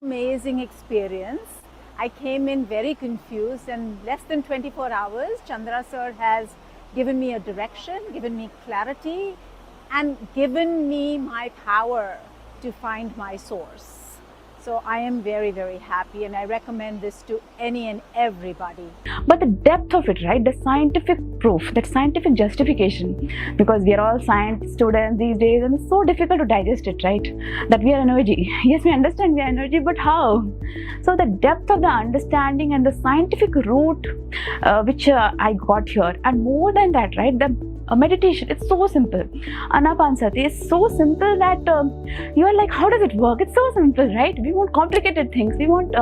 Amazing experience. I came in very confused, and less than 24 hours, Chandra sir has given me a direction, given me clarity, and given me my power to find my source. So I am very, very happy, and I recommend this to any and everybody. But the depth of it, right? The scientific proof, that scientific justification, because we are all science students these days, and it's so difficult to digest it, right? That we are energy. Yes, we understand we are energy, but how? So the depth of the understanding and the scientific root which I got here, and more than that, right? The meditation, it's so simple. Anapanasati is so simple that you are like, how does it work? It's so simple, right? We want complicated things. We want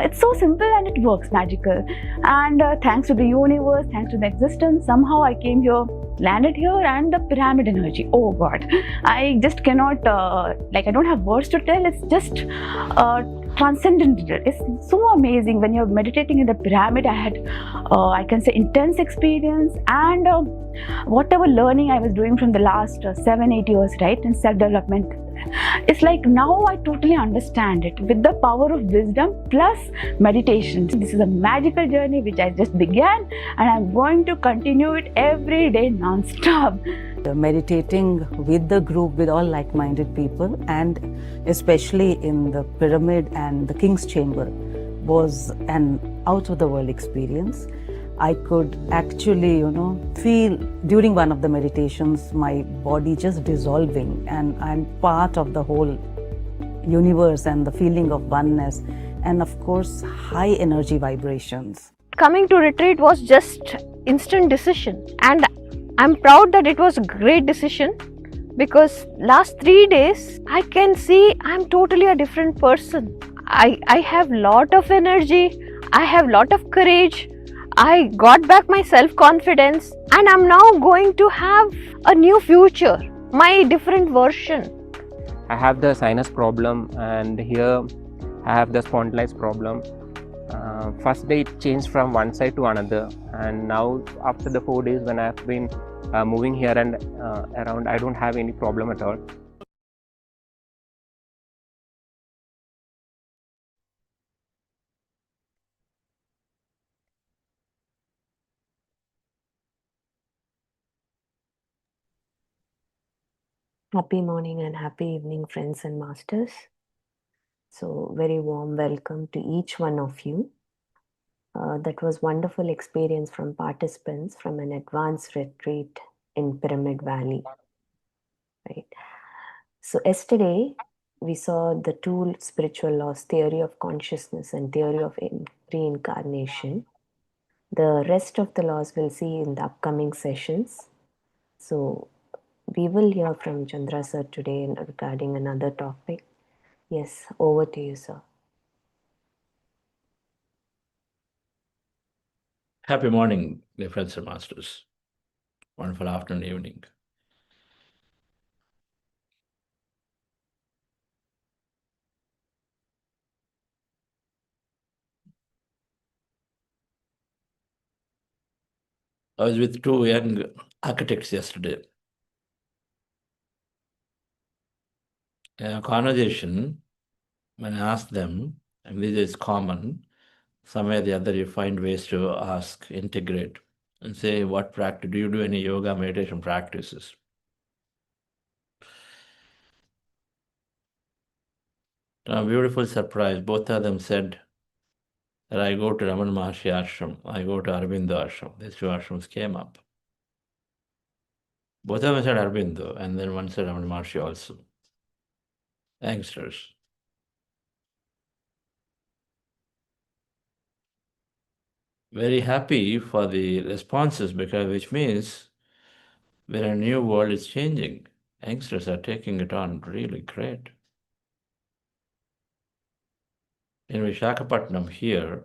it's so simple and it works magical. And thanks to the universe, thanks to the existence, somehow I came here, landed here, and the pyramid energy. Oh God, I just cannot I don't have words to tell. It's just transcendent. It's so amazing when you're meditating in the pyramid. I had I can say intense experience, and whatever learning I was doing from the last 7-8 years, right, in self-development, it's like now I totally understand it with the power of wisdom plus meditation. This is a magical journey which I just began, and I'm going to continue it every day non-stop. Meditating with the group, with all like-minded people, and especially in the pyramid and the King's Chamber, was an out-of-the-world experience. I could actually, feel during one of the meditations my body just dissolving, and I'm part of the whole universe, and the feeling of oneness, and of course high energy vibrations. Coming to retreat was just instant decision, and I'm proud that it was a great decision, because last 3 days I can see I'm totally a different person. I have lot of energy, I have lot of courage, I got back my self-confidence, and I'm now going to have a new future, my different version. I have the sinus problem, and here I have the spondylitis problem. First day it changed from one side to another, and now after the 4 days when I have been moving here and around, I don't have any problem at all. Happy morning and happy evening, friends and masters. So very warm welcome to each one of you. That was wonderful experience from participants from an advanced retreat in Pyramid Valley. Right. So yesterday we saw the two spiritual laws, theory of consciousness and theory of reincarnation. The rest of the laws we'll see in the upcoming sessions. So we will hear from Chandra sir today regarding another topic. Yes, over to you, sir. Happy morning, dear friends and masters. Wonderful afternoon, evening. I was with two young architects yesterday. In a conversation, when I asked them, and this is common, somewhere or the other you find ways to ask, integrate, and say, what practice, do you do any yoga meditation practices? To a beautiful surprise, both of them said that I go to Brahmarshi ashram, I go to Aurobindo ashram. These two ashrams came up. Both of them said Aurobindo, and then one said Brahmarshi also. Youngsters. Very happy for the responses, because which means when a new world is changing, youngsters are taking it on really great. In Vishakhapatnam here,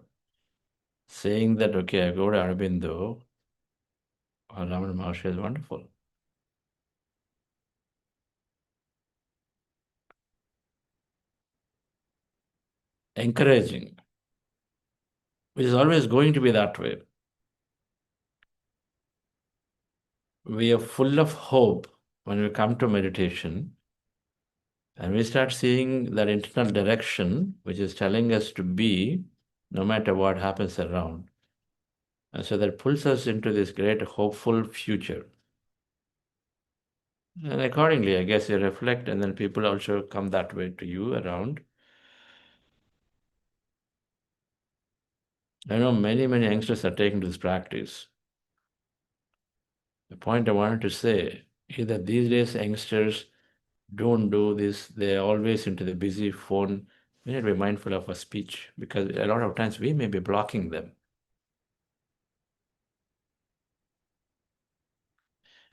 saying that, okay, I go to Aurobindo or Ramana Maharshi is wonderful. Encouraging, which is always going to be that way. We are full of hope when we come to meditation and we start seeing that internal direction, which is telling us to be no matter what happens around. And so that pulls us into this great hopeful future. And accordingly, I guess you reflect, and then people also come that way to you around. I know many youngsters are taking this practice. The point I wanted to say is that these days youngsters don't do this. They're always into the busy phone. We need to be mindful of our speech because a lot of times we may be blocking them.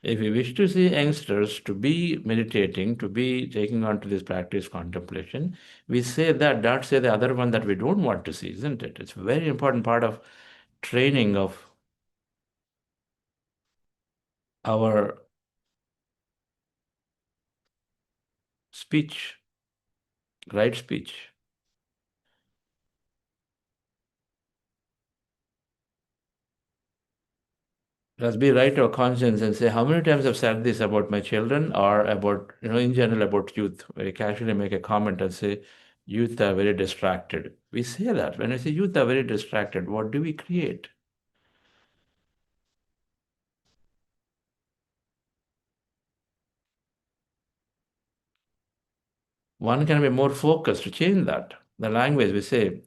If we wish to see youngsters to be meditating, to be taking on to this practice contemplation, we say that, don't say the other one that we don't want to see, isn't it? It's a very important part of training of our speech, right speech. Let's be right to our conscience and say, how many times I've said this about my children or about, in general about youth, where you casually make a comment and say, youth are very distracted. We say that. When I say youth are very distracted, what do we create? One can be more focused to change that. The language we say,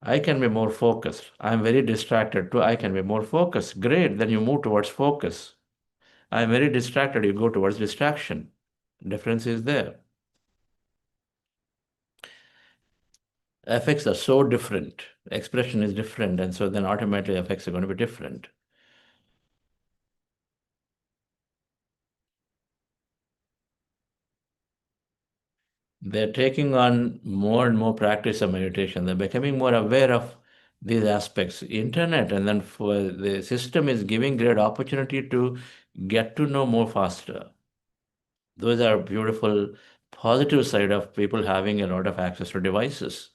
I can be more focused. I'm very distracted too. I can be more focused. Great. Then you move towards focus. I'm very distracted. You go towards distraction. Difference is there. Effects are so different. Expression is different. And so then automatically effects are going to be different. They're taking on more and more practice of meditation. They're becoming more aware of these aspects. Internet and then for the system is giving great opportunity to get to know more faster. Those are beautiful positive side of people having a lot of access to devices.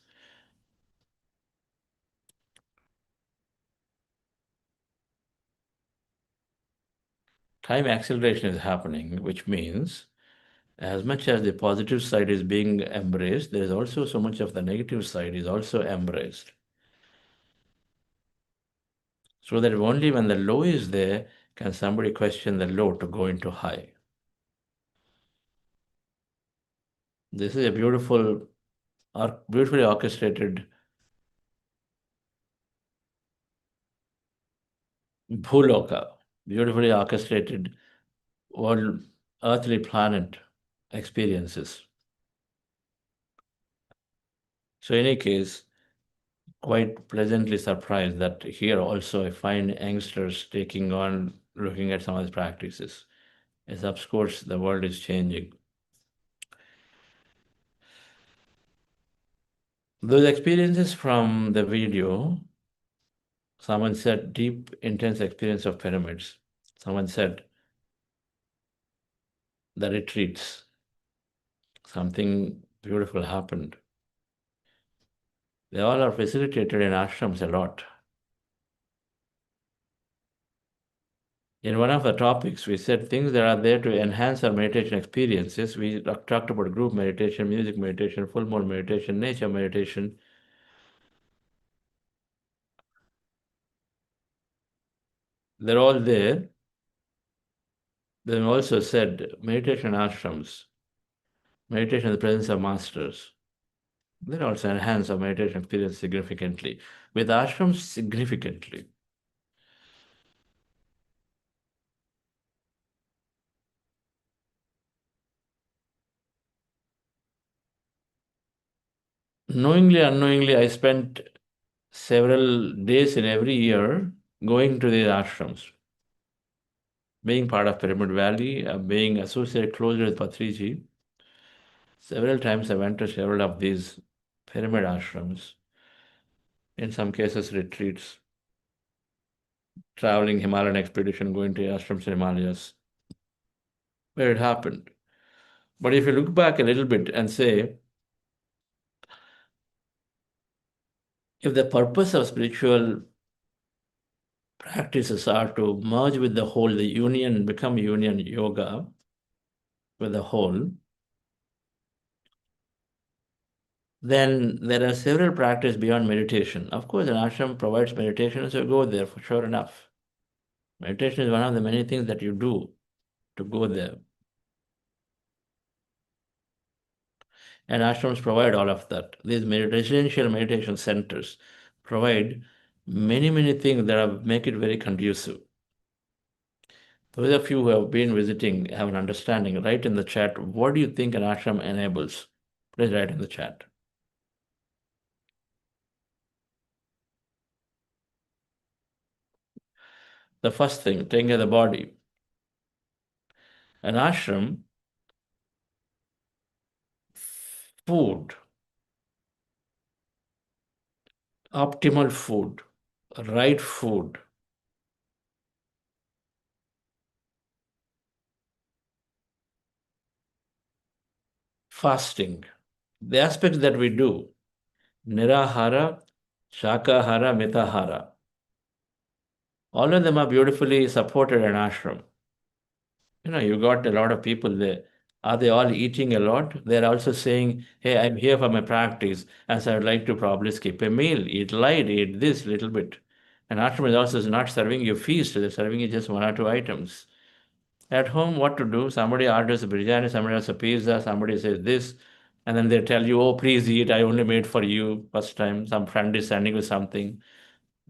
Time acceleration is happening, which means as much as the positive side is being embraced, there is also so much of the negative side is also embraced. So that only when the low is there can somebody question the low to go into high. This is a beautifully orchestrated bhuloka, beautifully orchestrated world, earthly planet experiences. So in any case, quite pleasantly surprised that here also I find youngsters taking on looking at some of these practices. As of course the world is changing. Those experiences from the video, someone said deep, intense experience of pyramids. Someone said the retreats. Something beautiful happened. They all are facilitated in ashrams a lot. In one of the topics, we said things that are there to enhance our meditation experiences. We talked about group meditation, music meditation, full moon meditation, nature meditation. They're all there. Then we also said meditation ashrams, meditation in the presence of masters. They also enhance our meditation experience significantly. With ashrams, significantly. Knowingly, unknowingly, I spent several days in every year going to these ashrams. being part of Pyramid Valley, being associated closely with Patriji, several times I went to several of these pyramid ashrams, in some cases retreats, traveling Himalayan expedition, going to ashrams in Himalayas, where it happened. But if you look back a little bit and say, if the purpose of spiritual practices are to merge with the whole, the union, become union yoga with the whole, then there are several practices beyond meditation. Of course, an ashram provides meditation, so go there for sure enough. Meditation is one of the many things that you do to go there. And ashrams provide all of that. These residential meditation centers provide many, many things that make it very conducive. Those of you who have been visiting have an understanding. Write in the chat, what do you think an ashram enables? Please write in the chat. The first thing, taking care of the body. An ashram, food, optimal food, right food, fasting, the aspects that we do, nirahara, shakahara, mitahara, all of them are beautifully supported in ashram. You got a lot of people there. Are they all eating a lot? They're also saying, hey, I'm here for my practice, as I would like to probably skip a meal, eat light, eat this little bit. And ashram is also not serving you feast, they're serving you just one or two items. At home, what to do? Somebody orders a biryani, somebody else a pizza, somebody says this, and then they tell you, oh, please eat, I only made for you first time. Some friend is sending you something.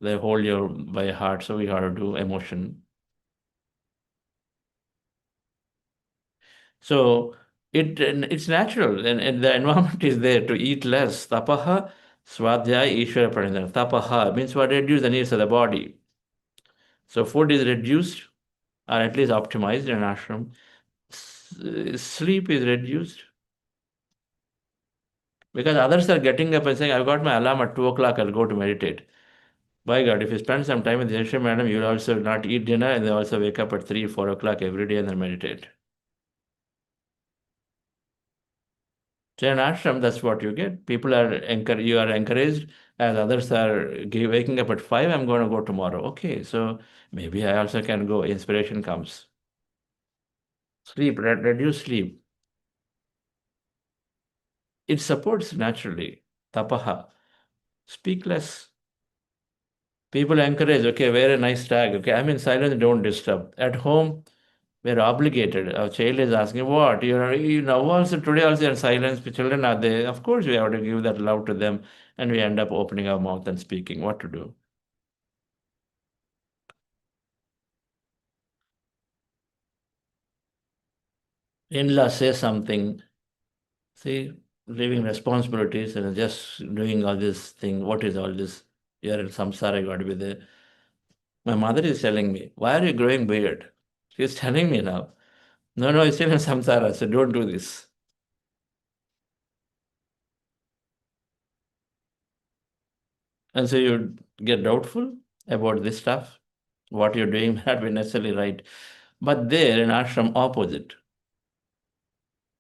They hold you by heart, so we have to do emotion. So it's natural, and the environment is there to eat less. Tapaha, swadhyaya, ishvara pranidhana. Tapaha means what? Reduce the needs of the body. So food is reduced, or at least optimized in an ashram. Sleep is reduced. Because others are getting up and saying, I've got my alarm at 2 o'clock, I'll go to meditate. By God, if you spend some time with the Ashram madam, you'll also not eat dinner and they also wake up at 3, 4 o'clock every day and then meditate. So in ashram, that's what you get. People are you are encouraged, as others are waking up at 5, I'm going to go tomorrow. Okay, so maybe I also can go. Inspiration comes. Sleep, reduce sleep. It supports naturally. Tapaha. Speak less. People encourage, okay, wear a nice tag. Okay, I'm in silence, don't disturb. At home, we're obligated. Our child is asking, what? Also today also in silence, the children are there. Of course, we have to give that love to them, and we end up opening our mouth and speaking. What to do? In-law say something, see, leaving responsibilities and just doing all this thing. What is all this? You're in samsara, you got to be there. My mother is telling me, why are you growing beard? She's telling me now. No, it's still in samsara, so don't do this. And so you get doubtful about this stuff. What you're doing may not be necessarily right. But there in ashram, opposite.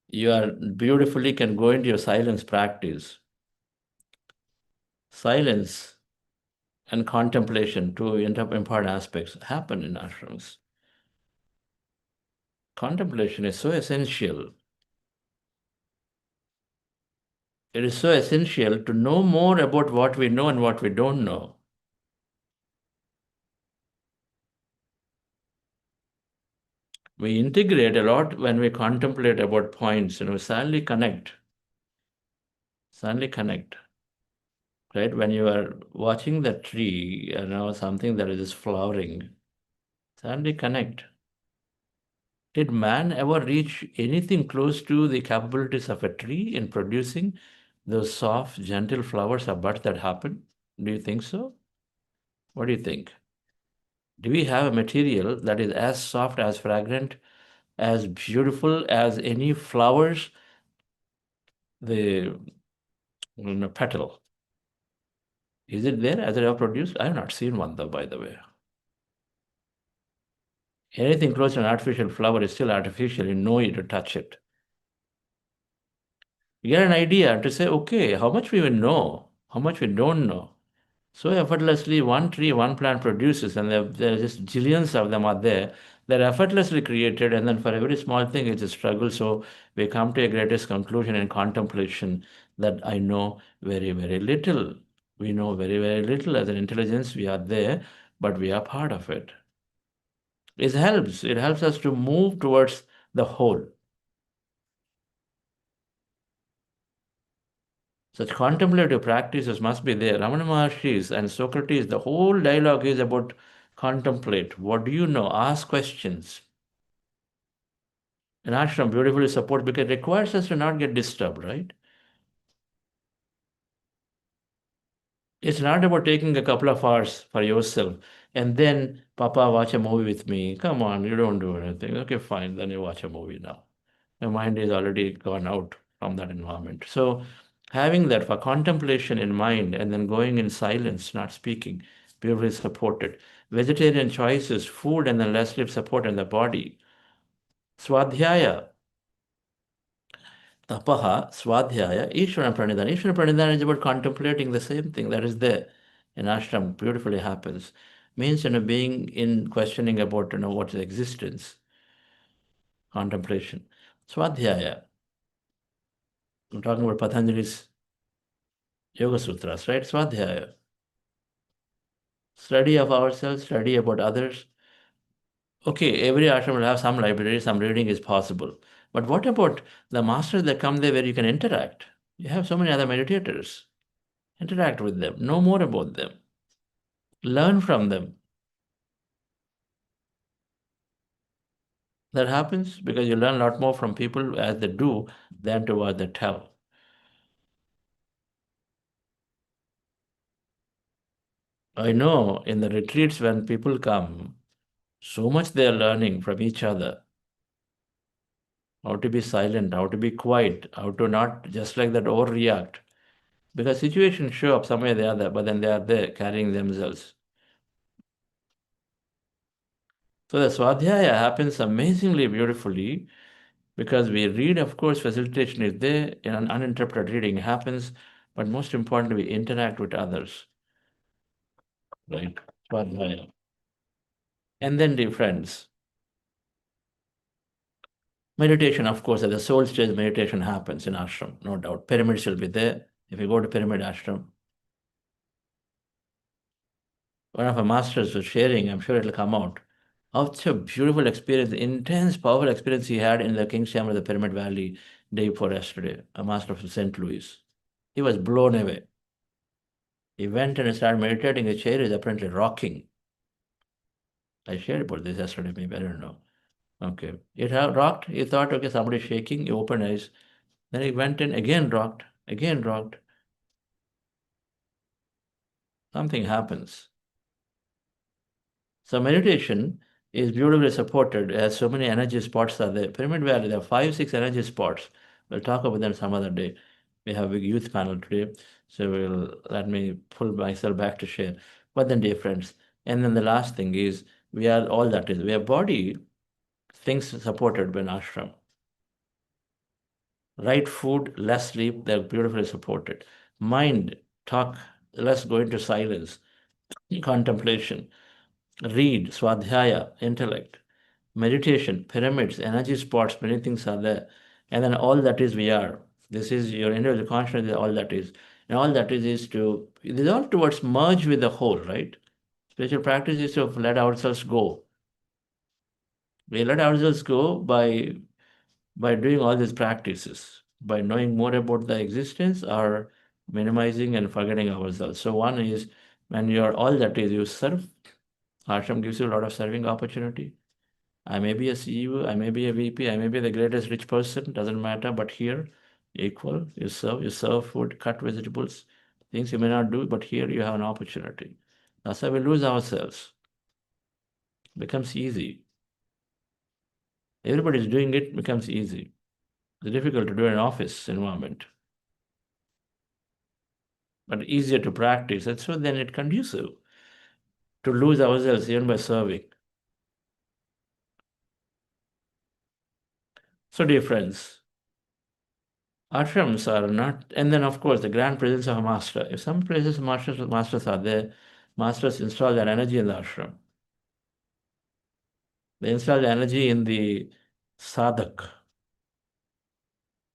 You are beautifully can go into your silence practice. Silence and contemplation, two important aspects, happen in ashrams. Contemplation is so essential. It is so essential to know more about what we know and what we don't know. We integrate a lot when we contemplate about points, we suddenly connect. Right? When you are watching the tree, something that is flowering, suddenly connect. Did man ever reach anything close to the capabilities of a tree in producing those soft, gentle flowers or buds that happen? Do you think so? What do you think? Do we have a material that is as soft, as fragrant, as beautiful as any flowers, the petal? Is it there as I have produced? I have not seen one though, by the way. Anything close to an artificial flower is still artificial. You know it to touch it. You get an idea to say, okay, how much we will know, how much we don't know. So effortlessly, one tree, one plant produces, and there are just jillions of them are there. They're effortlessly created, and then for every small thing, it's a struggle. So we come to a greatest conclusion in contemplation that I know very, very little. We know very, very little as an intelligence. We are there, but we are part of it. It helps. It helps us to move towards the whole. Such contemplative practices must be there. Ramana Maharshi's and Socrates, the whole dialogue is about contemplate. What do you know? Ask questions. An ashram beautifully supports because it requires us to not get disturbed, right? It's not about taking a couple of hours for yourself and then, Papa, watch a movie with me. Come on, you don't do anything. Okay, fine. Then you watch a movie now. Your mind is already gone out from that environment. So, having that for contemplation in mind and then going in silence, not speaking, beautifully supported. Vegetarian choices, food, and then less sleep support in the body. Swadhyaya, tapaha, swadhyaya, Ishvara Pranidhana. Ishvara Pranidhana is about contemplating the same thing that is there in ashram, beautifully happens. Means, being in questioning about, what is existence, contemplation. Swadhyaya. I'm talking about Patanjali's Yoga Sutras, right? Swadhyaya. Study of ourselves, study about others. Okay, every ashram will have some library, some reading is possible. But what about the masters that come there where you can interact? You have so many other meditators. Interact with them, know more about them, learn from them. That happens because you learn a lot more from people as they do than to what they tell. I know in the retreats when people come, so much they are learning from each other. How to be silent, how to be quiet, how to not just like that overreact. Because situations show up some way or the other, but then they are there carrying themselves. So the Swadhyaya happens amazingly beautifully because we read, of course, facilitation is there, an uninterrupted reading happens, but most importantly, we interact with others. Right? Swadhyaya. And then, dear friends, meditation, of course, at the soul stage, meditation happens in ashram, no doubt. Pyramids will be there. If you go to pyramid ashram, one of our masters was sharing, I'm sure it'll come out, of such a beautiful experience, intense, powerful experience he had in the King's Chamber of the Pyramid Valley day before yesterday, a master from St. Louis. He was blown away. He went and started meditating. The chair is apparently rocking. I shared about this yesterday, maybe, I don't know. Okay. It had rocked. He thought, okay, somebody's shaking. He opened eyes. Then he went in, again rocked, again rocked. Something happens. So meditation is beautifully supported as so many energy spots are there. Pyramid Valley, there are 5-6 energy spots. We'll talk about them some other day. We have a big youth panel today, so let me pull myself back to share. But then, dear friends, and then the last thing is we are all that is. We are body, things supported by an ashram. Right food, less sleep, they're beautifully supported. Mind, talk, less go into silence, contemplation. Read, swadhyaya, intellect, meditation, pyramids, energy spots, many things are there. And then all that is we are. This is your individual consciousness, all that is. And all that is it is all towards merge with the whole, right? Spiritual practice is to let ourselves go. We let ourselves go by doing all these practices, by knowing more about the existence or minimizing and forgetting ourselves. So one is when you're all that is, you serve. Ashram gives you a lot of serving opportunity. I may be a CEO, I may be a VP, I may be the greatest rich person, doesn't matter, but here, equal, you serve food, cut vegetables, things you may not do, but here you have an opportunity. That's how we lose ourselves. becomes easy. Everybody is doing it, becomes easy. It's difficult to do in an office environment, but easier to practice. And so then it conducive to lose ourselves even by serving. So, dear friends, ashrams are not, and then of course the grand presence of a master. If some places masters are there, masters install their energy in the ashram. They install the energy in the sadhak.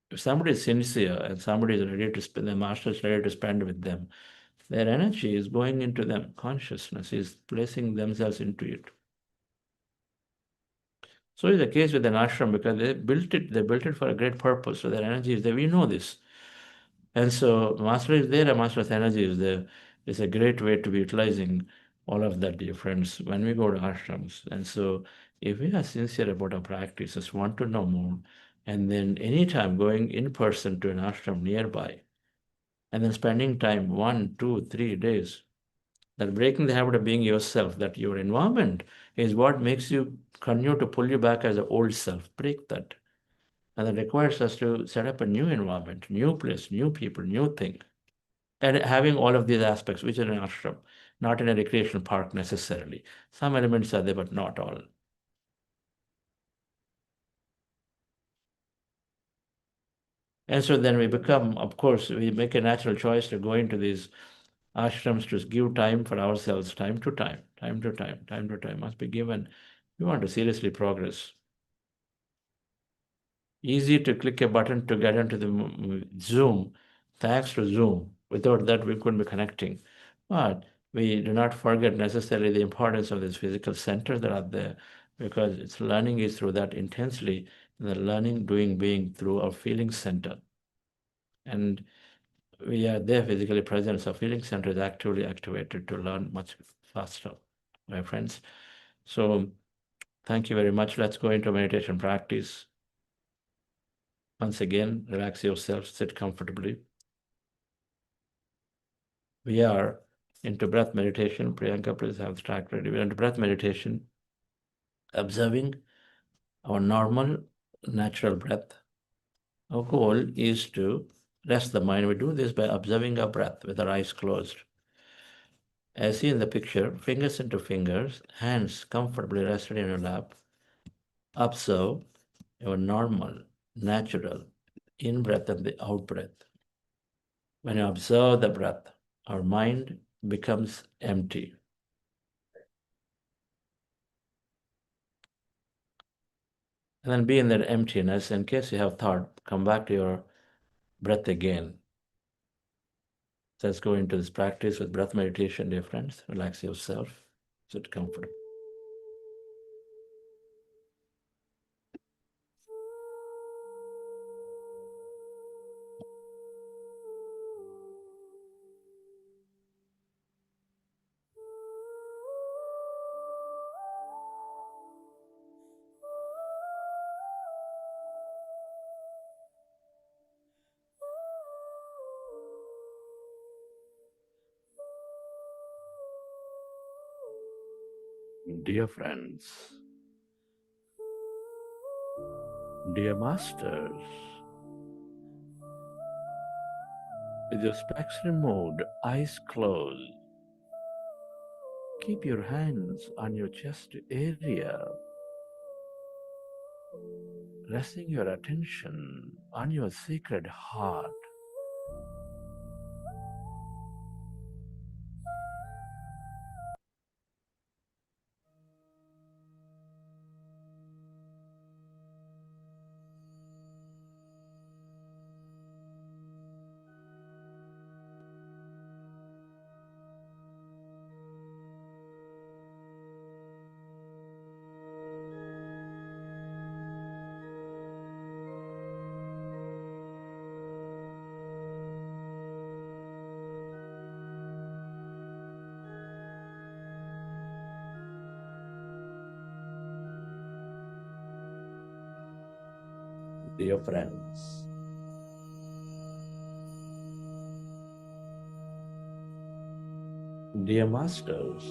If somebody is sincere and somebody is ready to spend, the master is ready to spend with them, their energy is going into them. Consciousness is placing themselves into it. So is the case with an ashram because they built it for a great purpose. So their energy is there. We know this. And so master is there, a master's energy is there. It's a great way to be utilizing all of that, dear friends, when we go to ashrams. And so if we are sincere about our practices, want to know more, and then anytime going in person to an ashram nearby, and then spending time 1, 2, 3 days, that breaking the habit of being yourself, that your environment is what makes you continue to pull you back as an old self. Break that. And that requires us to set up a new environment, new place, new people, new thing. And having all of these aspects, which are in an ashram, not in a recreational park necessarily. Some elements are there, but not all. And so then we become, of course, we make a natural choice to go into these ashrams to give time for ourselves, time to time must be given. We want to seriously progress. Easy to click a button to get into the Zoom. Thanks to Zoom. Without that, we couldn't be connecting. But we do not forget necessarily the importance of these physical centers that are there, because its learning is through that intensely, the learning, doing, being through our feeling center. And we are there physically present, so feeling center is actively activated to learn much faster, my friends. So thank you very much. Let's go into meditation practice. Once again, relax yourself, sit comfortably. We are into breath meditation. Priyanka, please have the track ready. We're into breath meditation, observing our normal, natural breath. Our goal is to rest the mind. We do this by observing our breath with our eyes closed. As seen in the picture, fingers into fingers, hands comfortably rested in your lap. Observe your normal, natural in-breath and the out-breath. When you observe the breath, our mind becomes empty. And then be in that emptiness. In case you have thought, come back to your breath again. So let's go into this practice with breath meditation, dear friends. Relax yourself, sit comfortable. Dear friends, dear masters, with your specs removed, eyes closed, keep your hands on your chest area, resting your attention on your sacred heart. Dear friends, dear masters,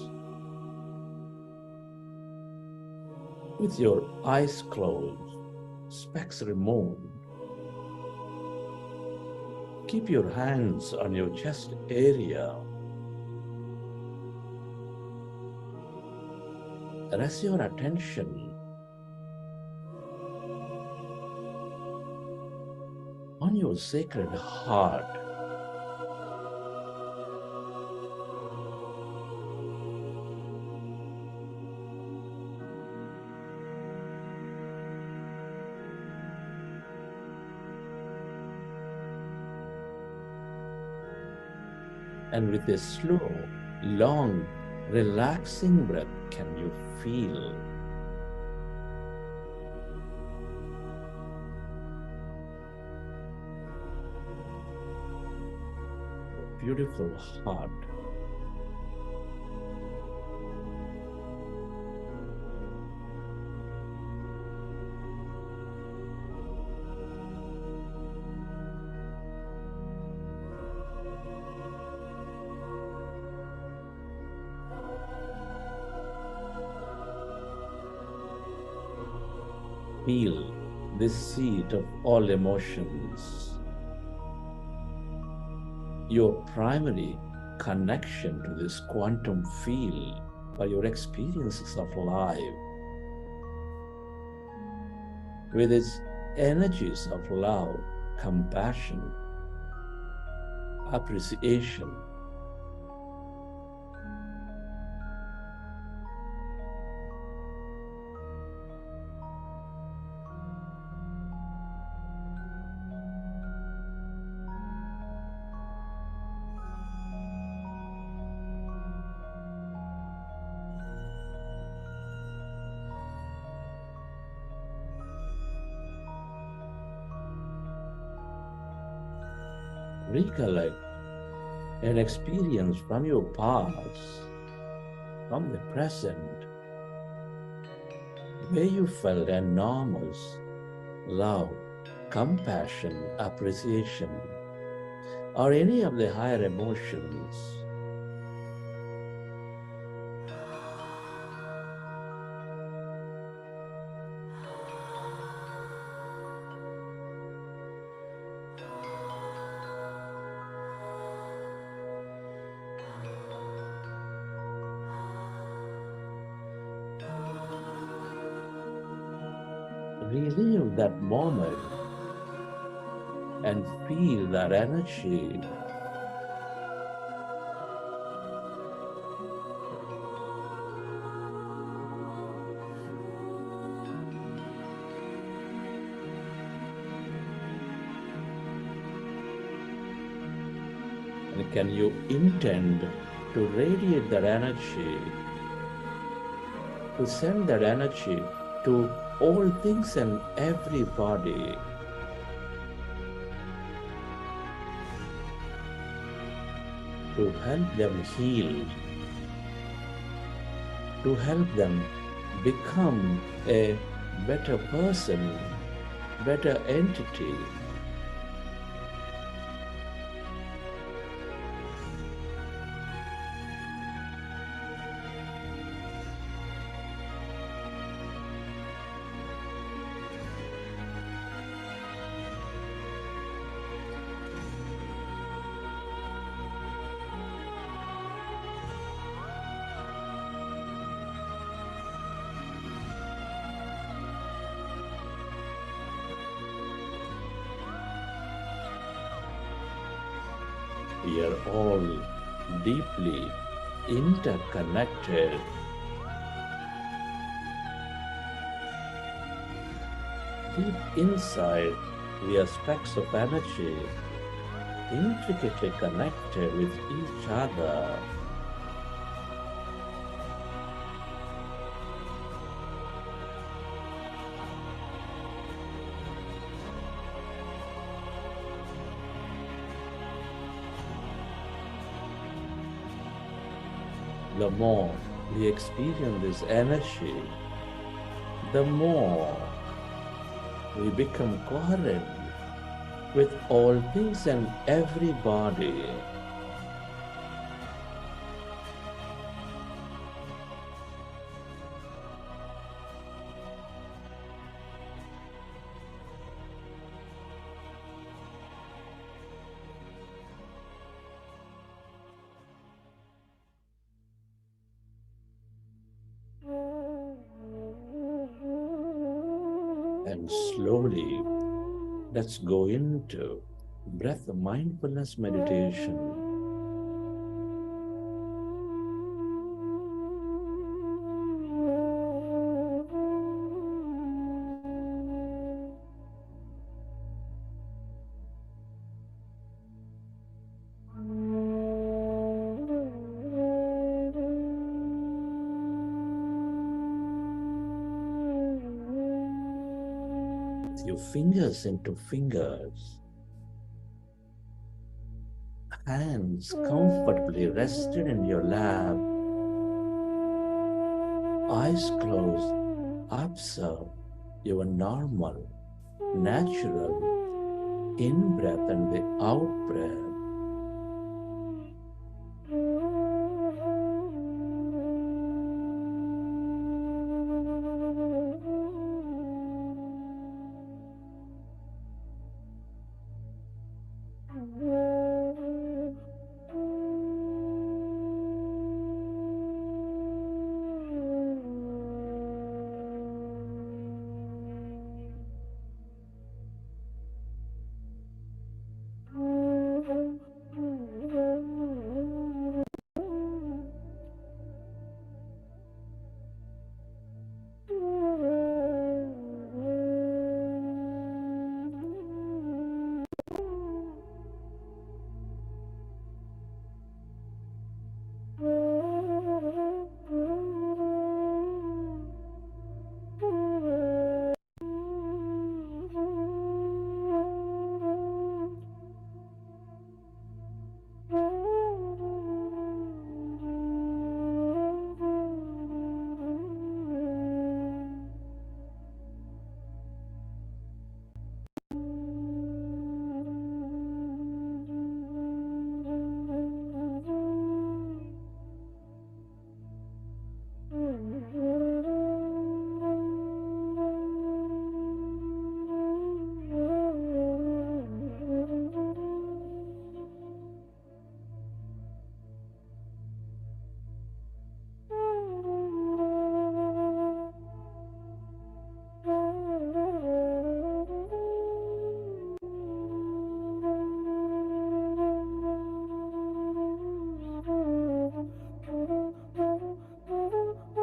with your eyes closed, specs removed. Keep your hands on your chest area. Rest your attention on your sacred heart. And with a slow, long, relaxing breath, can you feel a beautiful heart? Feel this seat of all emotions, your primary connection to this quantum field for your experiences of life, with its energies of love, compassion, appreciation, recollect an experience from your past, from the present, where you felt enormous love, compassion, appreciation, or any of the higher emotions. Relive that moment and feel that energy. And can you intend to radiate that energy, to send that energy to all things and everybody, to help them heal, to help them become a better person, better entity. We are all deeply interconnected. Deep inside, we are specks of energy, intricately connected with each other. The more we experience this energy, the more we become coherent with all things and everybody. And slowly, let's go into breath mindfulness meditation. Your fingers into fingers, hands comfortably rested in your lap, eyes closed. Observe your normal, natural in-breath and the out-breath.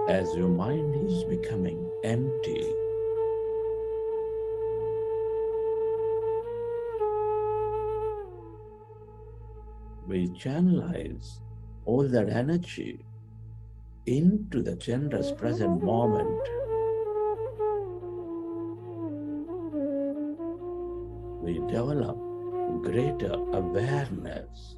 As your mind is becoming empty, we channelize all that energy into the generous present moment. We develop greater awareness.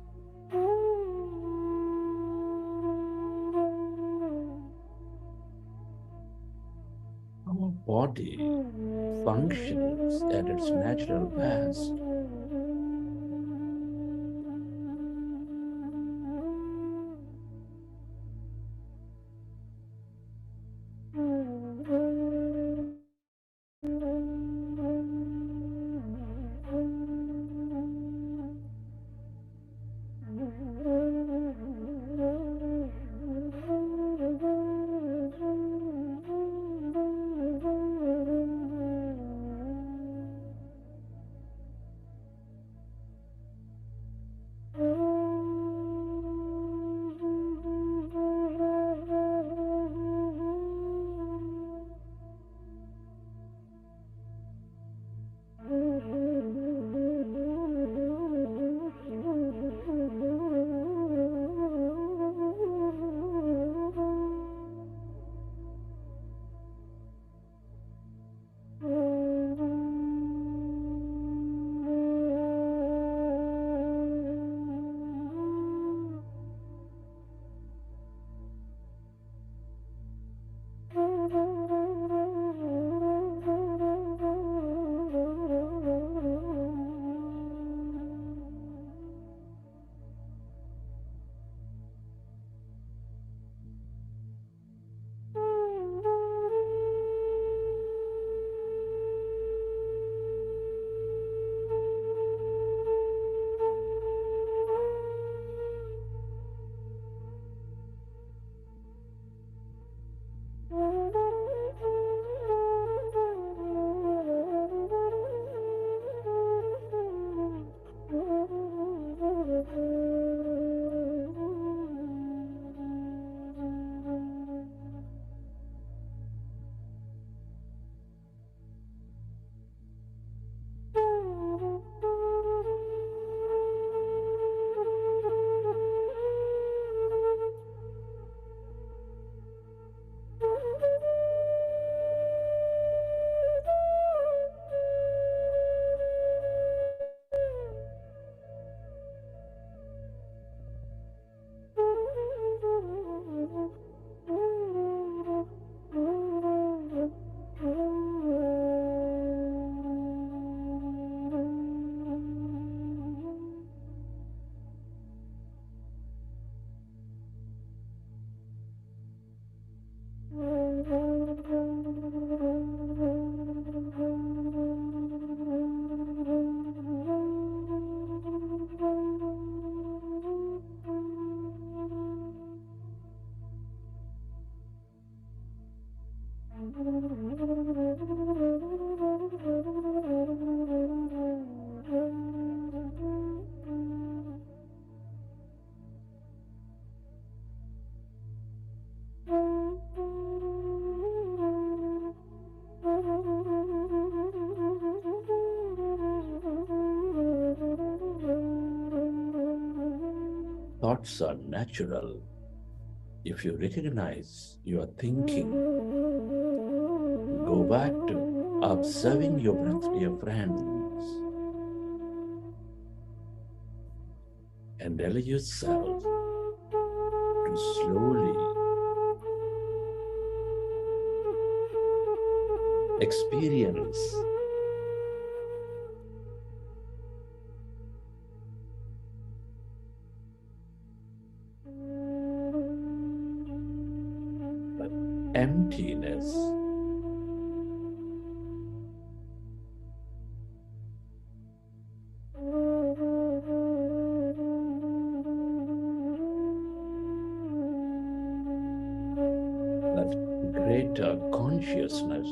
Our body functions at its natural best. Thoughts are natural. If you recognize you are thinking, go back to observing your breath, dear friends, and allow yourself to slowly experience the emptiness that greater consciousness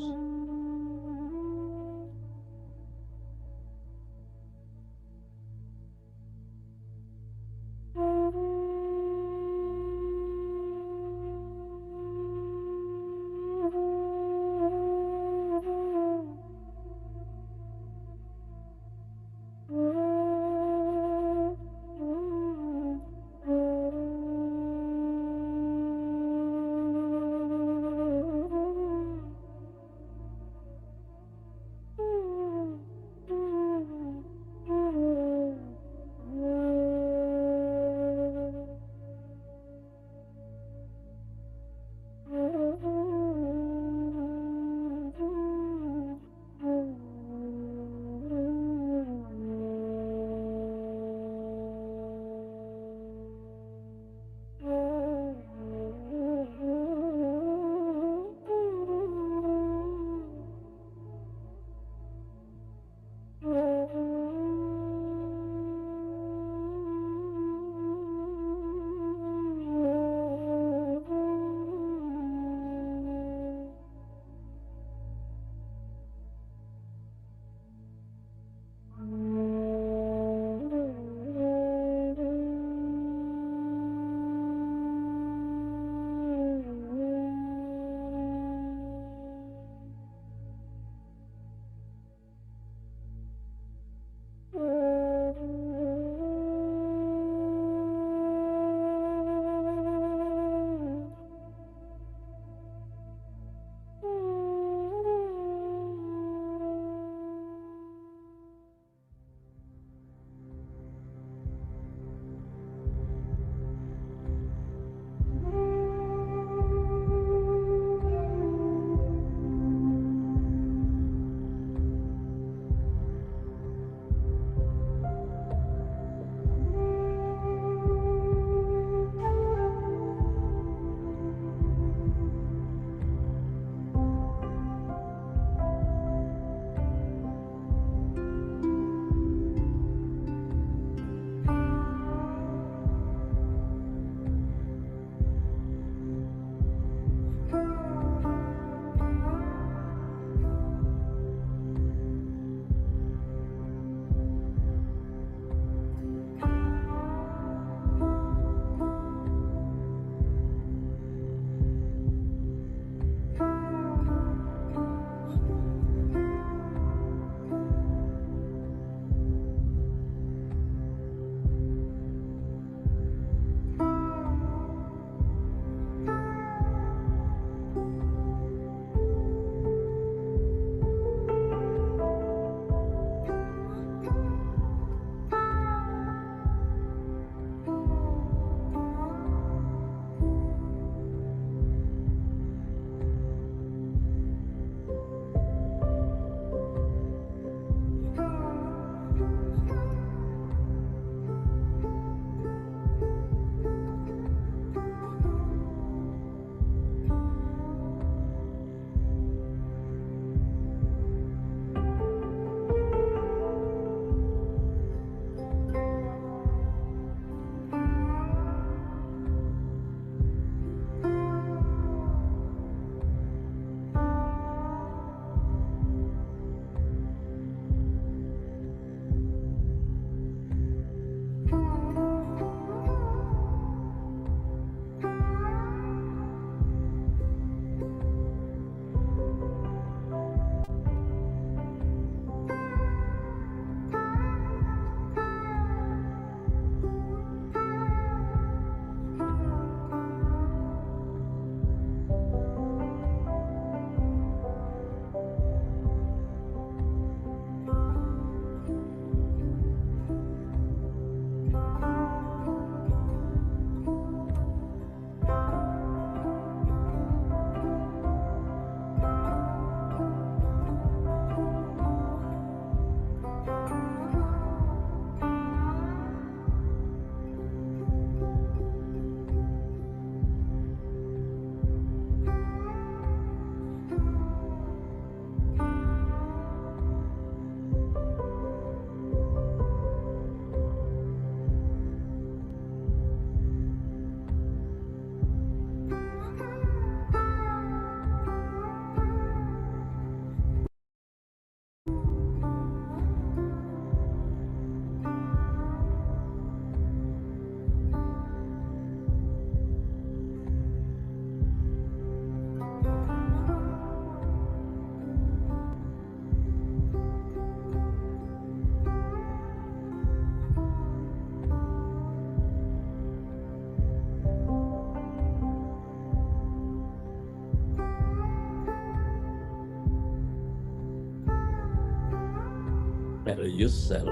Allow yourself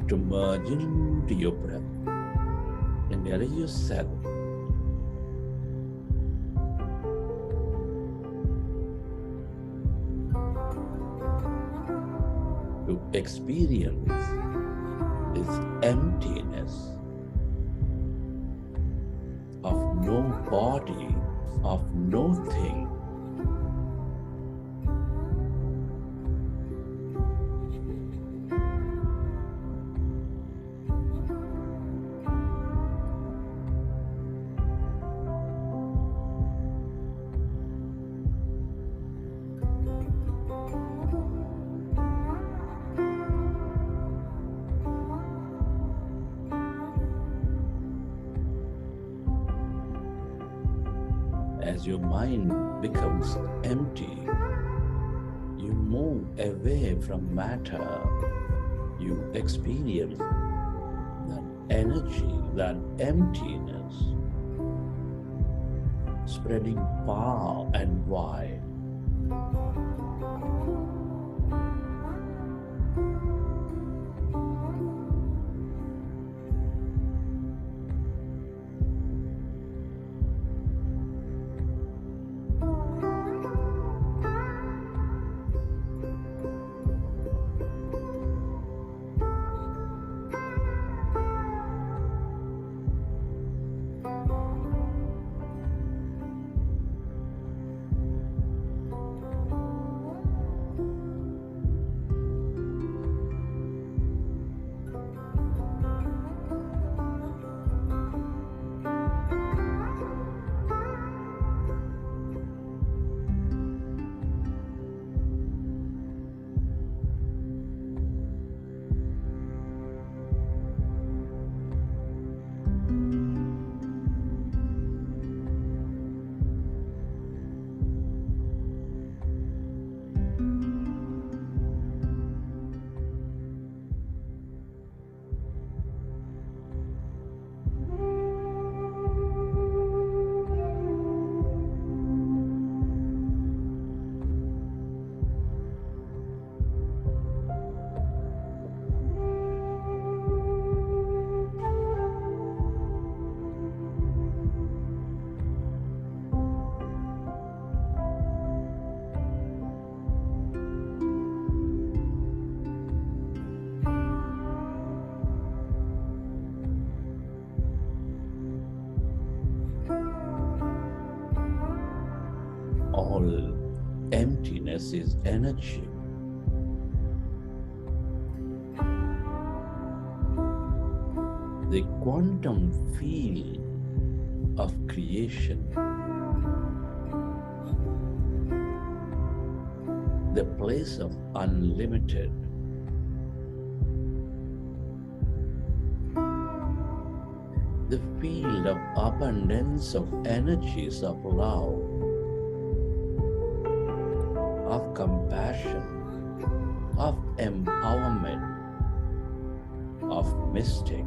to merge into your breath and allow yourself to experience this emptiness of no body, of no thing. As your mind becomes empty, you move away from matter. You experience that energy, that emptiness, spreading far and wide. All emptiness is energy. The quantum field of creation, the place of unlimited, the field of abundance of energies of love, of compassion, of empowerment, of mystic.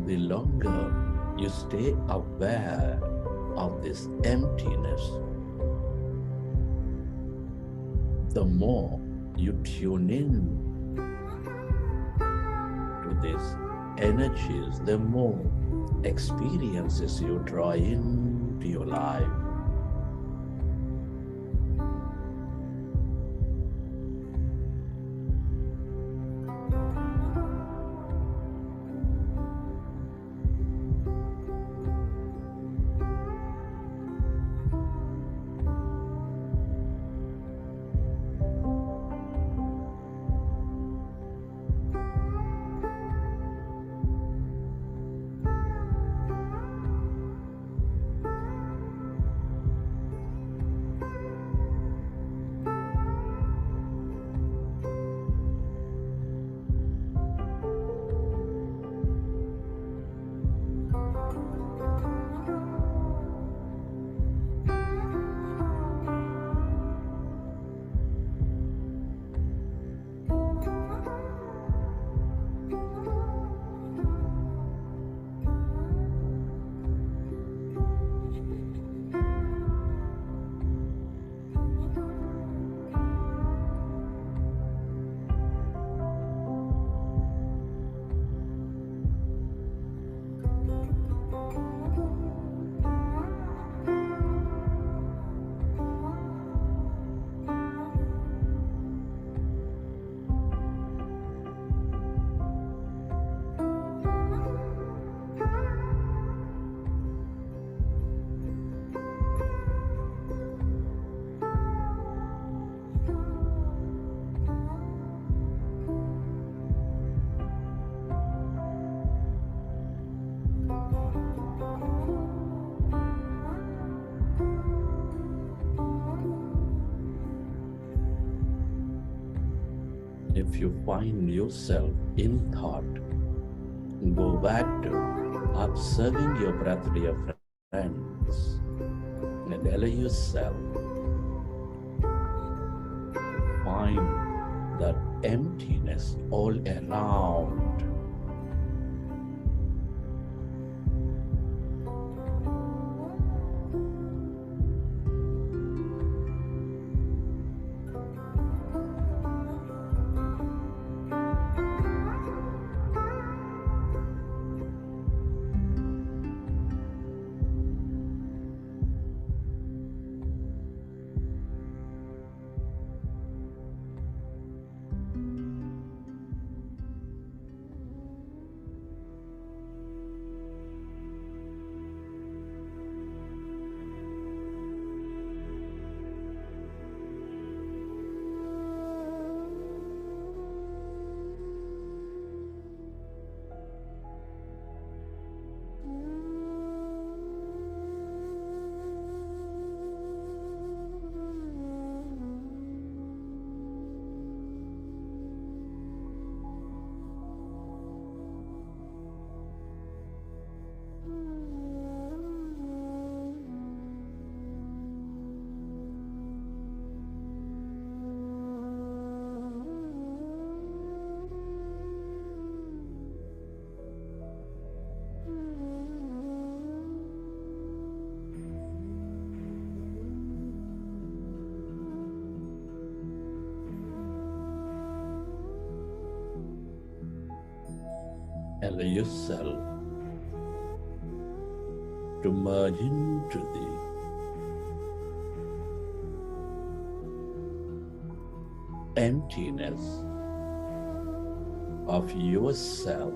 the longer you stay aware of this emptiness, the more you tune in to these energies, the more experiences you draw into your life. If you find yourself in thought, go back to observing your breath, dear friends, and allow yourself find that emptiness all around. Allow yourself to merge into the emptiness of yourself.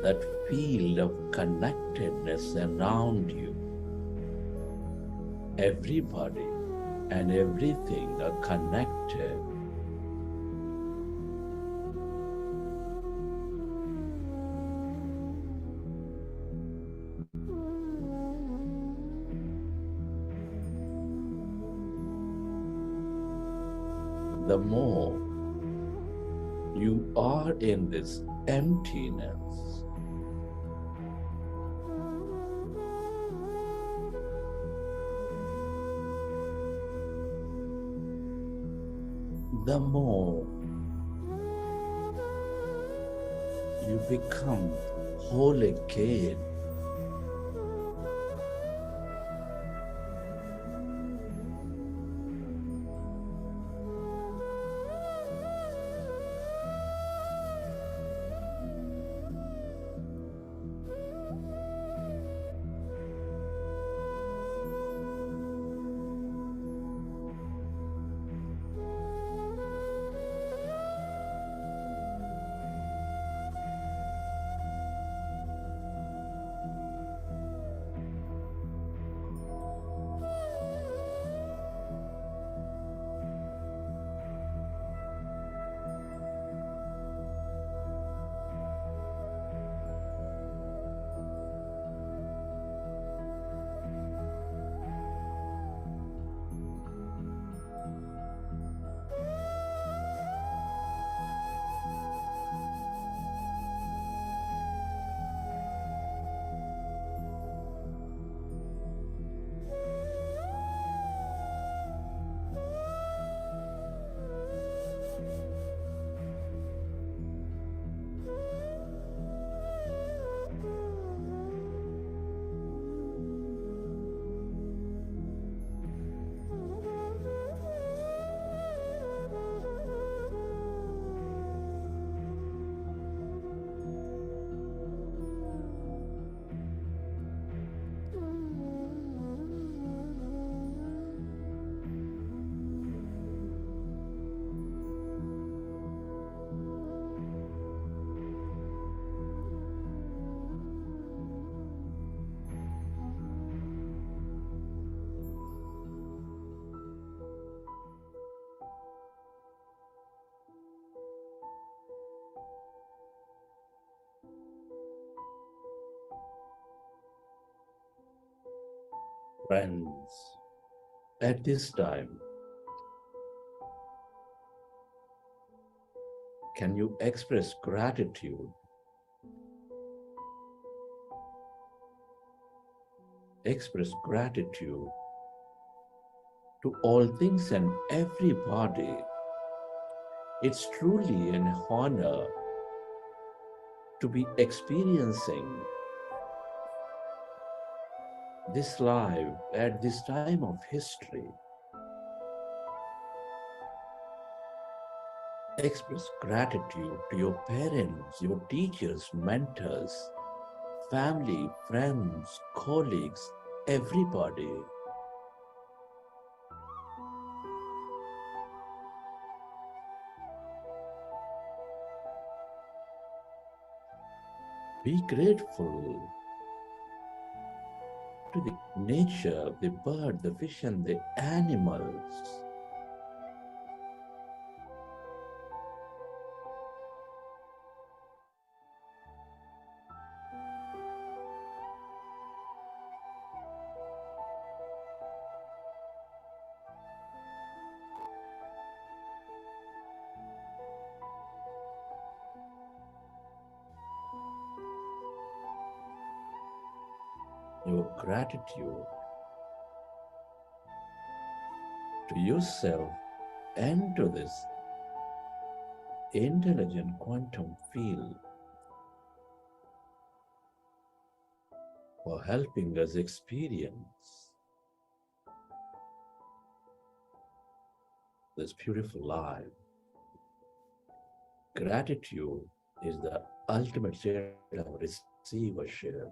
That field of connectedness around you. Everybody and everything are connected. The more you are in this emptiness, the more you become whole again. Friends, at this time, can you express gratitude? Express gratitude to all things and everybody. It's truly an honor to be experiencing this life at this time of history. Express gratitude to your parents, your teachers, mentors, family, friends, colleagues, everybody. Be grateful to the nature, the bird, the fish, and the animals. Your gratitude to yourself and to this intelligent quantum field for helping us experience this beautiful life. Gratitude is the ultimate state of receivership.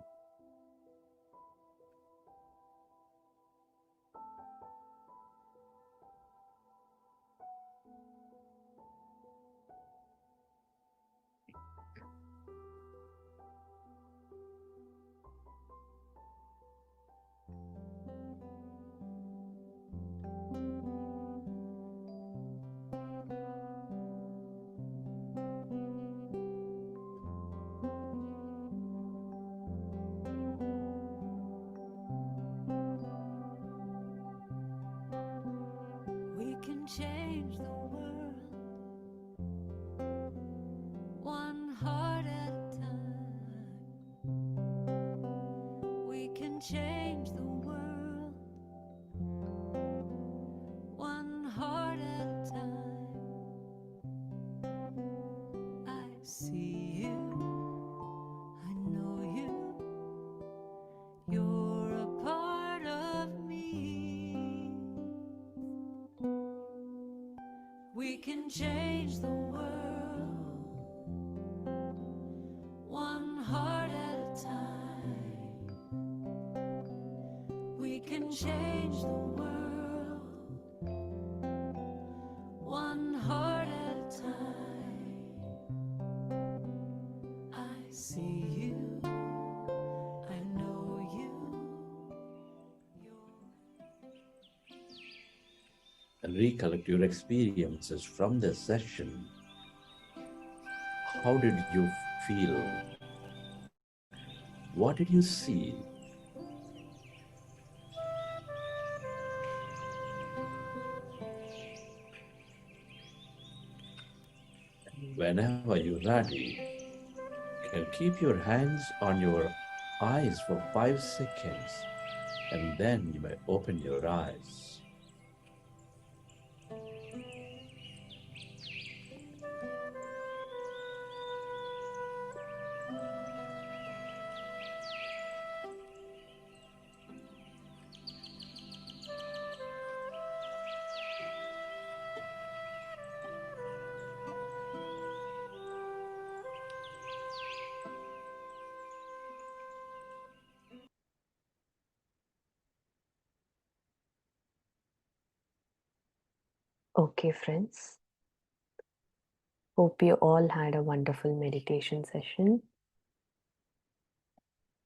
We can change the world one heart at a time. We can change the world one heart at a time. see you, I know you, you're a part of me. We can change the world, one heart at a time. We can change the world, one heart at a time. I see you, I know you, And recollect your experiences from this session. How did you feel? What did you see? Whenever you're ready, you can keep your hands on your eyes for 5 seconds, and then you may open your eyes. Okay, friends. Hope you all had a wonderful meditation session.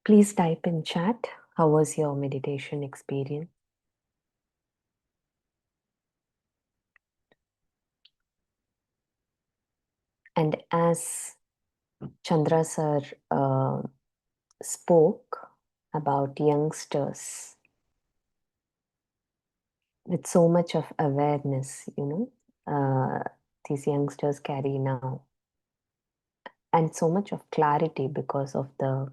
Please type in chat, how was your meditation experience? And as Chandra sir spoke about youngsters with so much of awareness, these youngsters carry now, and so much of clarity because of the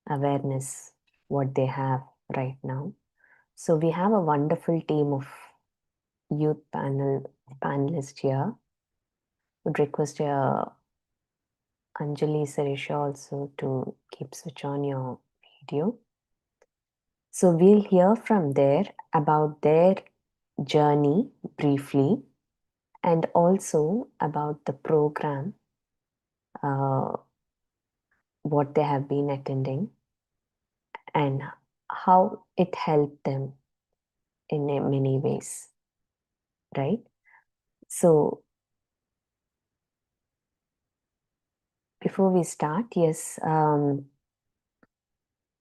awareness what they have right now. So we have a wonderful team of youth panelists here. Would request Anjali Sarisha also to keep switch on your video. So we'll hear from there about their journey briefly, and also about the program, what they have been attending, and how it helped them in many ways, right? So before we start, yes,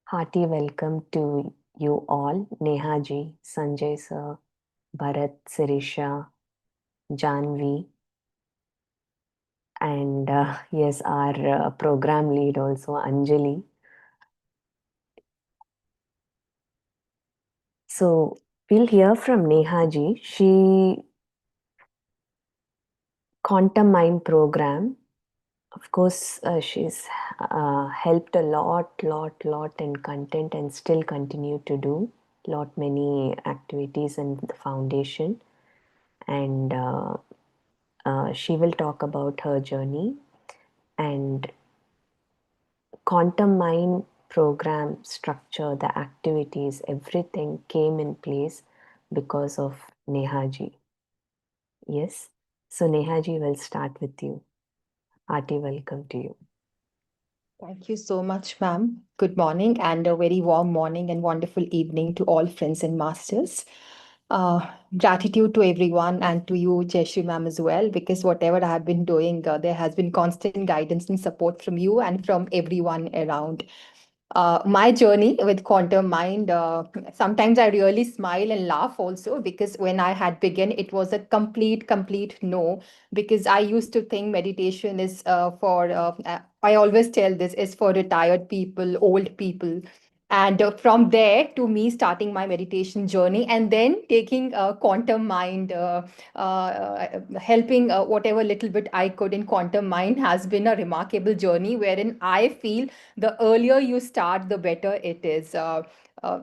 hearty welcome to you all, Nehaji, Sanjay sir, Bharat, Sirisha, Janvi, and yes, our program lead also, Anjali. So we'll hear from Nehaji. She Quantum Mind program. Of course, she's helped a lot in content and still continue to do many activities in the foundation. And she will talk about her journey, and Quantum Mind program structure, the activities, everything came in place because of Nehaji. Yes. So Nehaji, will start with you. Hearty welcome to you. Thank you so much, ma'am. Good morning, and a very warm morning and wonderful evening to all friends and masters. Gratitude to everyone and to you, Jeshu ma'am, as well, because whatever I have been doing, there has been constant guidance and support from you and from everyone around. My journey with quantum mind, sometimes I really smile and laugh also, because when I had begun, it was a complete no, because I used to think meditation is I always tell this, is for retired people, old people. And from there to me starting my meditation journey, and then taking quantum mind, helping whatever little bit I could in quantum mind, has been a remarkable journey, wherein I feel the earlier you start, the better it is.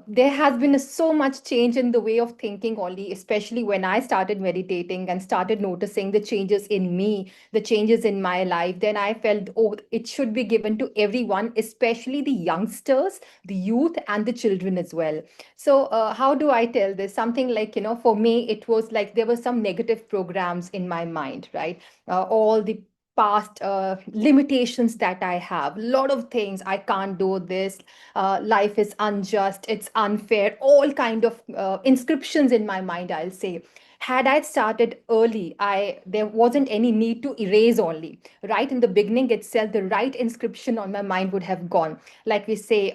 there has been so much change in the way of thinking only, especially when I started meditating and started noticing the changes in me, the changes in my life. Then I felt, oh, it should be given to everyone, especially the youngsters, the youth, and the children as well. So, how do I tell this? Something like, for me, it was like there were some negative programs in my mind, right? All the past limitations that I have, a lot of things. I can't do this, life is unjust, it's unfair, all kind of inscriptions in my mind, I'll say. Had I started early, I there wasn't any need to erase only. Right in the beginning itself, the right inscription on my mind would have gone. Like we say,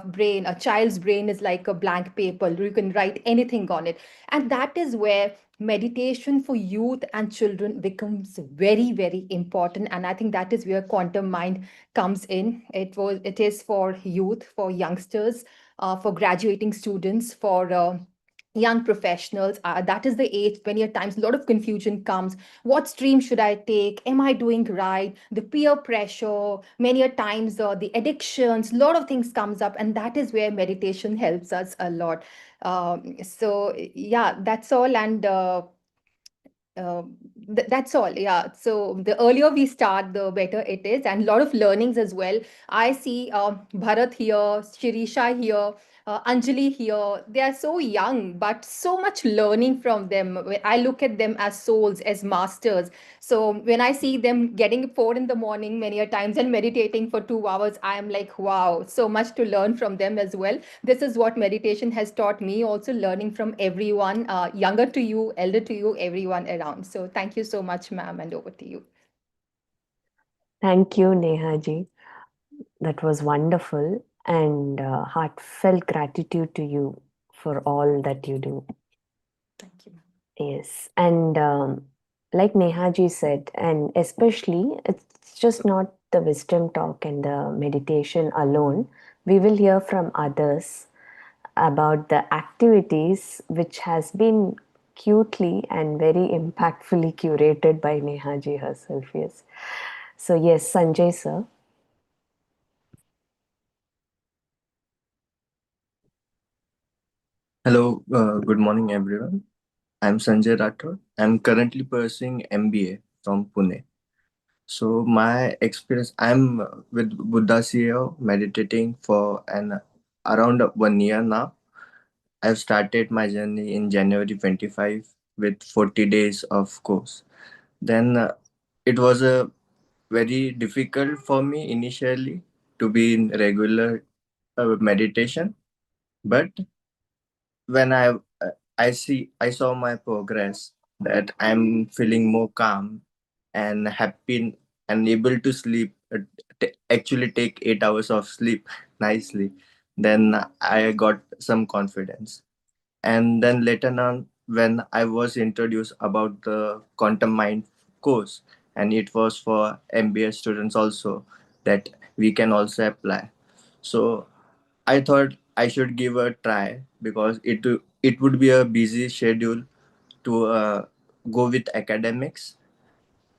brain, a child's brain is like a blank paper. You can write anything on it. And that is where meditation for youth and children becomes very, very important. And I think that is where quantum mind comes in. It is for youth, for youngsters, for graduating students, for young professionals. That is the age many a times a lot of confusion comes. What stream should I take? Am I doing right? The peer pressure, many a times the addictions, a lot of things comes up, and that is where meditation helps us a lot. So yeah, that's all. And uh, that's all. Yeah, so the earlier we start, the better it is, and a lot of learnings as well. I see Bharat here, Shirisha here, Anjali here. They are so young, but so much learning from them. I look at them as souls, as masters. So when I see them getting 4 in the morning many a times and meditating for 2 hours, I am like, wow, so much to learn from them as well. This is what meditation has taught me, also learning from everyone, younger to you, elder to you, everyone around. So thank you so much, ma'am, and over to you. Thank you, Nehaji. That was wonderful, and heartfelt gratitude to you for all that you do. Thank you. Yes, and like Nehaji said, and especially it's just not the wisdom talk and the meditation alone. We will hear from others about the activities which has been cutely and very impactfully curated by Nehaji herself. Yes. So yes, Sanjay sir. Hello, good morning, everyone. I'm Sanjay Rathod. I'm currently pursuing MBA from Pune. So my experience, I'm with BuddhaCEO meditating for an around 1 year now. I've started my journey in January 25 with 40 days of course. Then it was a very difficult for me initially to be in regular meditation, but when I saw my progress, that I'm feeling more calm and happy and able to sleep, actually take 8 hours of sleep nicely. Then I got some confidence. And then later on, when I was introduced about the quantum mind course, and it was for MBA students also, that we can also apply. So I thought I should give a try because it would be a busy schedule to go with academics.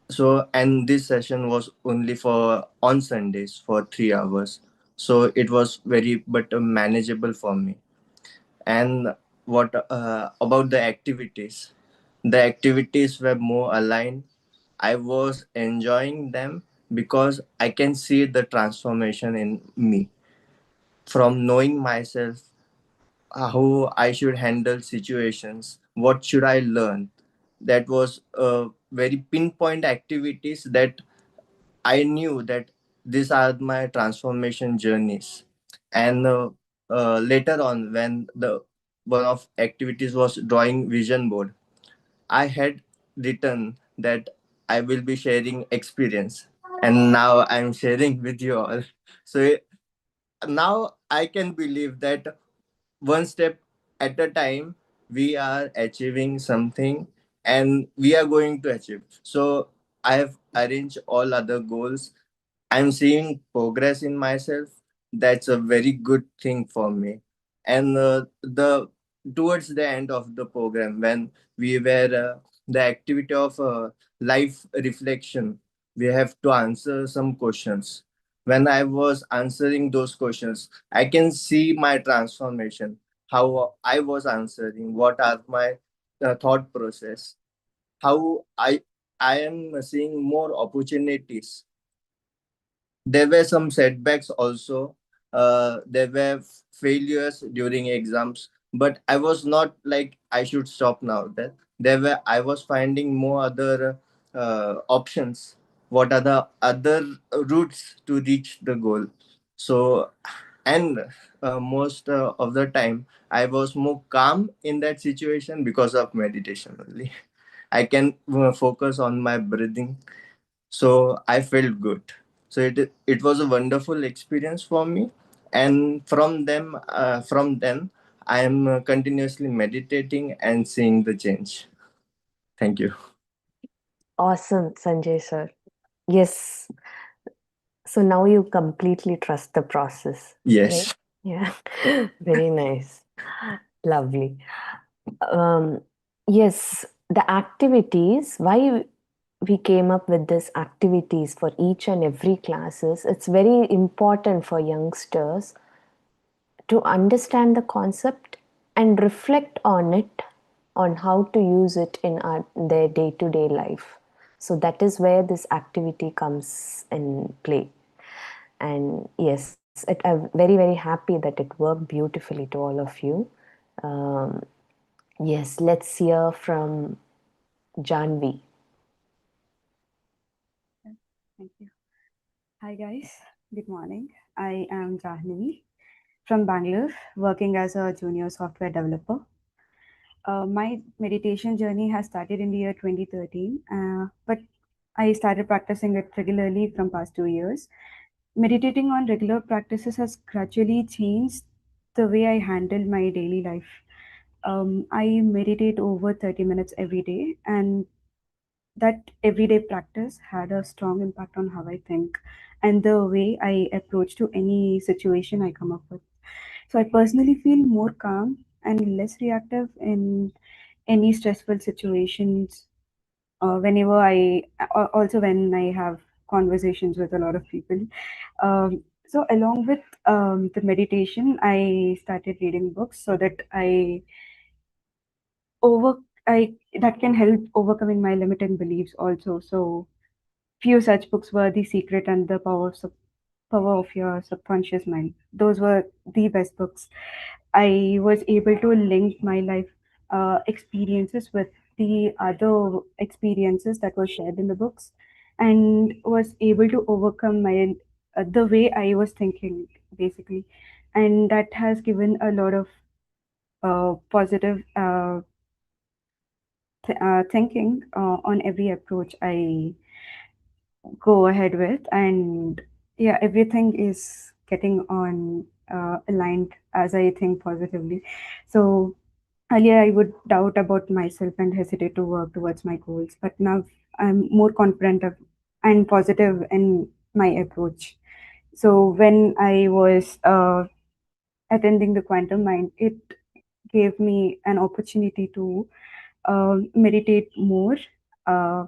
So and this session was only for on Sundays for 3 hours. So it was very but manageable for me. And what about the activities? The activities were more aligned. I was enjoying them because I can see the transformation in me from knowing myself, how I should handle situations, what should I learn. That was very pinpoint activities that I knew that these are my transformation journeys. And later on, when the one of activities was drawing vision board, I had written that I will be sharing experience, and now I'm sharing with you all. So now I can believe that one step at a time we are achieving something, and we are going to achieve. So I have arranged all other goals. I'm seeing progress in myself. That's a very good thing for me. And the towards the end of the program, when we were the activity of life reflection, we have to answer some questions. when I was answering those questions, I can see my transformation, how I was answering, what are my thought process, how I am seeing more opportunities. There were some setbacks also. There were failures during exams, but I was not like I should stop now. That there were I was finding more other options. What are the other routes to reach the goal? So, and most of the time, I was more calm in that situation because of meditation only. I can focus on my breathing, so I felt good. So it was a wonderful experience for me, and from then I am continuously meditating and seeing the change. Thank you. Awesome, Sanjay sir. Yes. So now you completely trust the process, right? Yes. Yeah. Very nice. Lovely. Um, yes, the activities, why we came up with these activities for each and every classes, it's very important for youngsters to understand the concept and reflect on it, on how to use it in their day-to-day life. So that is where this activity comes in play. And yes, I'm very, very happy that it worked beautifully to all of you. Um, yes, let's hear from Janvi. Thank you. Hi guys, good morning. I am Jahnavi from Bangalore, working as a junior software developer. My meditation journey has started in the year 2013, but I started practicing it regularly from past 2 years. Meditating on regular practices has gradually changed the way I handle my daily life. I meditate over 30 minutes every day, and that everyday practice had a strong impact on how I think and the way I approach to any situation I come up with. So I personally feel more calm and less reactive in any stressful situations. Whenever also when I have conversations with a lot of people. So along with the meditation, I started reading books so that over I that can help overcoming my limiting beliefs also. So few such books were The Secret and The Power of Your Subconscious Mind. Those were the best books. I was able to link my life experiences with the other experiences that were shared in the books, and was able to overcome my the way I was thinking basically, and that has given a lot of positive thinking on every approach I go ahead with. And yeah, everything is getting on aligned as I think positively. So earlier I would doubt about myself and hesitate to work towards my goals, but now I'm more confident and positive in my approach. So when I was attending the Quantum Mind, it gave me an opportunity to meditate more, uh,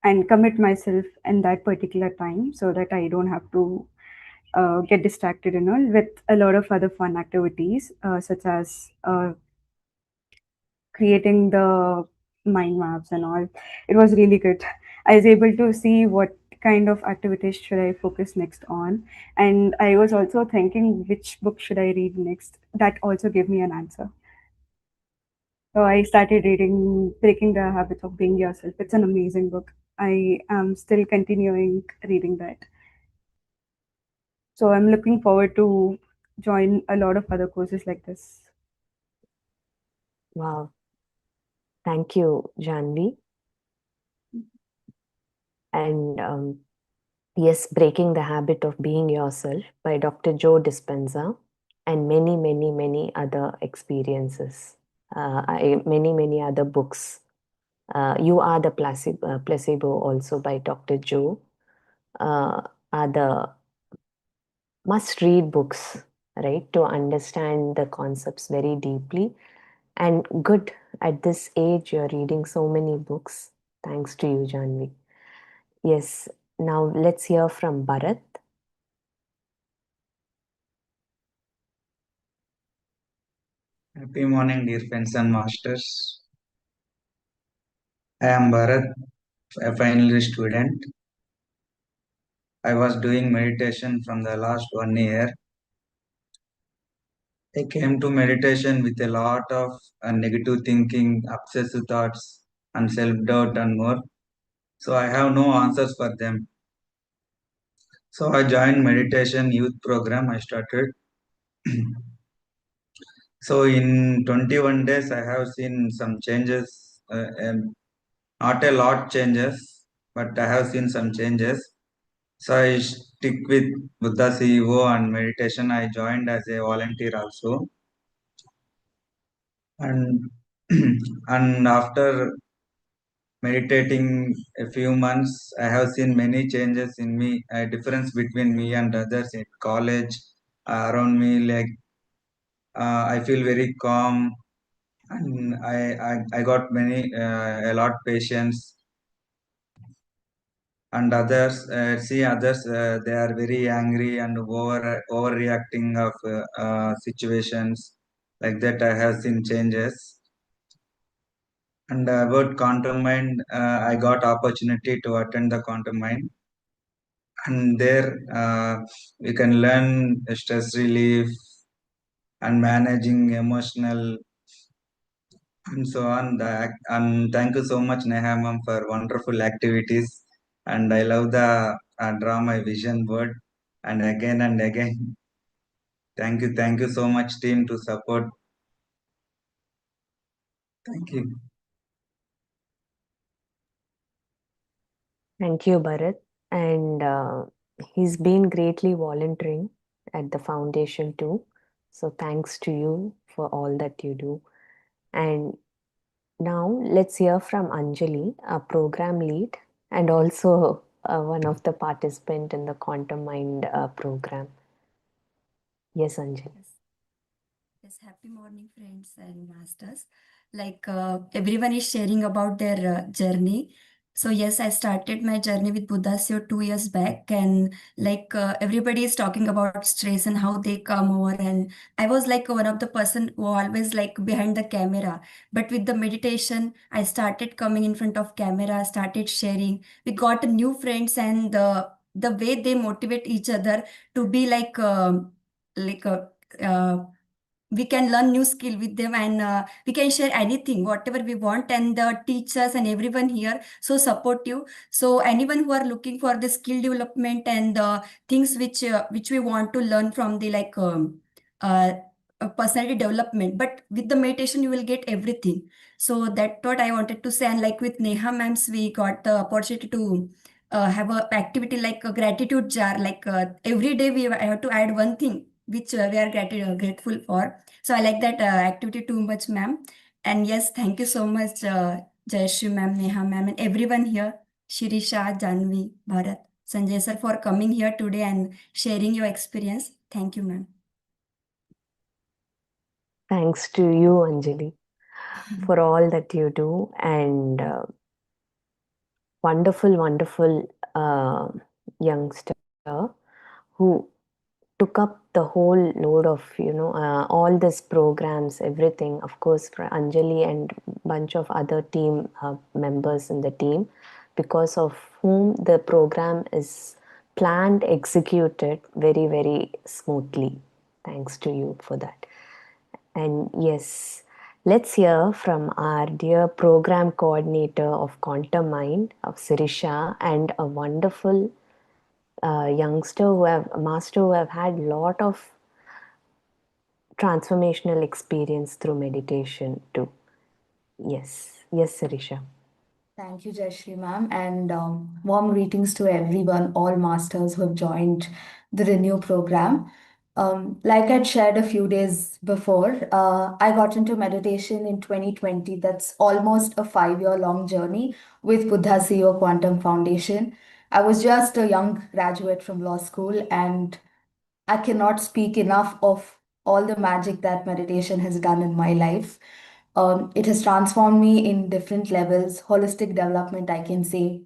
and commit myself in that particular time so that I don't have to get distracted and all with a lot of other fun activities, such as creating the mind maps and all. It was really good. I was able to see what kind of activities should I focus next on, and I was also thinking which book should I read next. That also gave me an answer. So I started reading Breaking the Habit of Being Yourself. It's an amazing book. I am still continuing reading that. So I'm looking forward to join a lot of other courses like this. Wow. Thank you, Janvi. And yes, Breaking the Habit of Being Yourself by Dr. Joe Dispenza, and many, many, many other experiences, many, many other books. You Are the Placebo also by Dr. Joe, are the must read books, right, to understand the concepts very deeply. And good, at this age, you're reading so many books. Thanks to you, Janvi. Yes, now let's hear from Bharat. Happy morning, dear friends and masters. I am Bharat, a final year student. I was doing meditation from the last 1 year. I came to meditation with a lot of negative thinking, obsessive thoughts, and self doubt, and more. So I have no answers for them. So I joined meditation youth program. I started. So in 21 days, I have seen some changes. Not a lot changes, but I have seen some changes. So I stick with BuddhaCEO and meditation. I joined as a volunteer also, and and after meditating a few months, I have seen many changes in me. A difference between me and others in college around me. Like I feel very calm, and I got many a lot patience. And others see others they are very angry and overreacting of situations like that. I have seen changes. And about quantum mind, I got opportunity to attend the quantum mind, and there we can learn stress relief and managing emotional and so on. And thank you so much, Nehamam, for wonderful activities. And I love the draw my vision board. And again, thank you so much, team, to support. Thank you. Thank you, Bharat. And he's been greatly volunteering at the foundation too. So thanks to you for all that you do. And now let's hear from Anjali, a program lead and also one of the participant in the Quantum Mind program. Yes, Anjali. Yes, happy morning, friends and masters. Everyone is sharing about their journey. So yes, I started my journey with BuddhaCEO 2 years back, and everybody is talking about stress and how they come over. And I was like one of the person who always like behind the camera. But with the meditation, I started coming in front of camera, started sharing. We got new friends, and the way they motivate each other to be like a we can learn new skill with them, and we can share anything whatever we want, and the teachers and everyone here so supportive. So anyone who are looking for the skill development and the things which we want to learn from the uh, personality development, but with the meditation you will get everything. So that's what I wanted to say. And like with Neha ma'ams, we got the opportunity to have a activity like a gratitude jar. Every day we have to add one thing which we are grateful for. So I like that activity too much, ma'am. And yes, thank you so much, Jayashree ma'am, Neha ma'am, and everyone here, Shirisha, Janvi, Bharat, Sanjay sir, for coming here today and sharing your experience. Thank you, ma'am. Thanks to you, Anjali, for all that you do, and wonderful youngster who took up the whole load of all these programs, everything. Of course, for Anjali and bunch of other team members in the team, because of whom the program is planned, executed very smoothly. Thanks to you for that. And yes, let's hear from our dear program coordinator of Quantum Mind, of Sirisha, and a wonderful youngster master who have had lot of transformational experience through meditation too. Yes, Sirisha. Thank you, Jayashree ma'am, and warm greetings to everyone, all masters who have joined the Renew program. Like I'd shared a few days before, I got into meditation in 2020. That's almost a 5 year long journey with BuddhaCEO Quantum Foundation. I was just a young graduate from law school, and I cannot speak enough of all the magic that meditation has done in my life. It has transformed me in different levels, holistic development, I can say,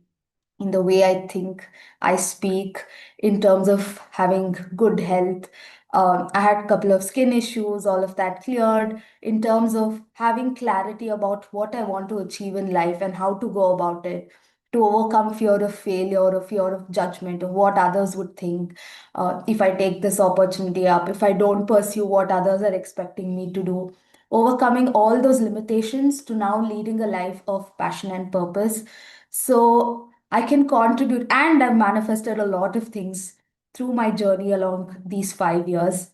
in the way I think, I speak, in terms of having good health, I had a couple of skin issues, all of that cleared in terms of having clarity about what I want to achieve in life and how to go about it, to overcome fear of failure or fear of judgment of what others would think if I take this opportunity up, if I don't pursue what others are expecting me to do. Overcoming all those limitations to now leading a life of passion and purpose. So I can contribute, and I've manifested a lot of things through my journey along these 5 years.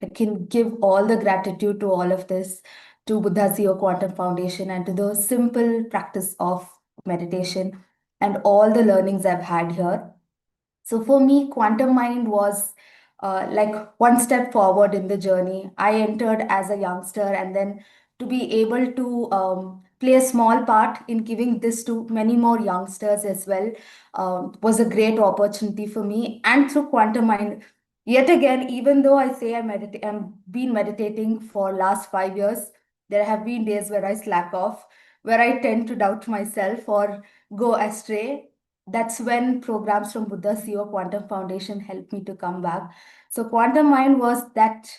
I can give all the gratitude to all of this, to BuddhaCEO Quantum Foundation, and to the simple practice of meditation and all the learnings I've had here. So for me, Quantum Mind was like one step forward in the journey. I entered as a youngster, and then to be able to play a small part in giving this to many more youngsters as well was a great opportunity for me. And through Quantum Mind, yet again, even though I say I'm been meditating for last 5 years, there have been days where I slack off, where I tend to doubt myself or go astray. That's when programs from BuddhaCEO Quantum Foundation helped me to come back. So Quantum Mind was that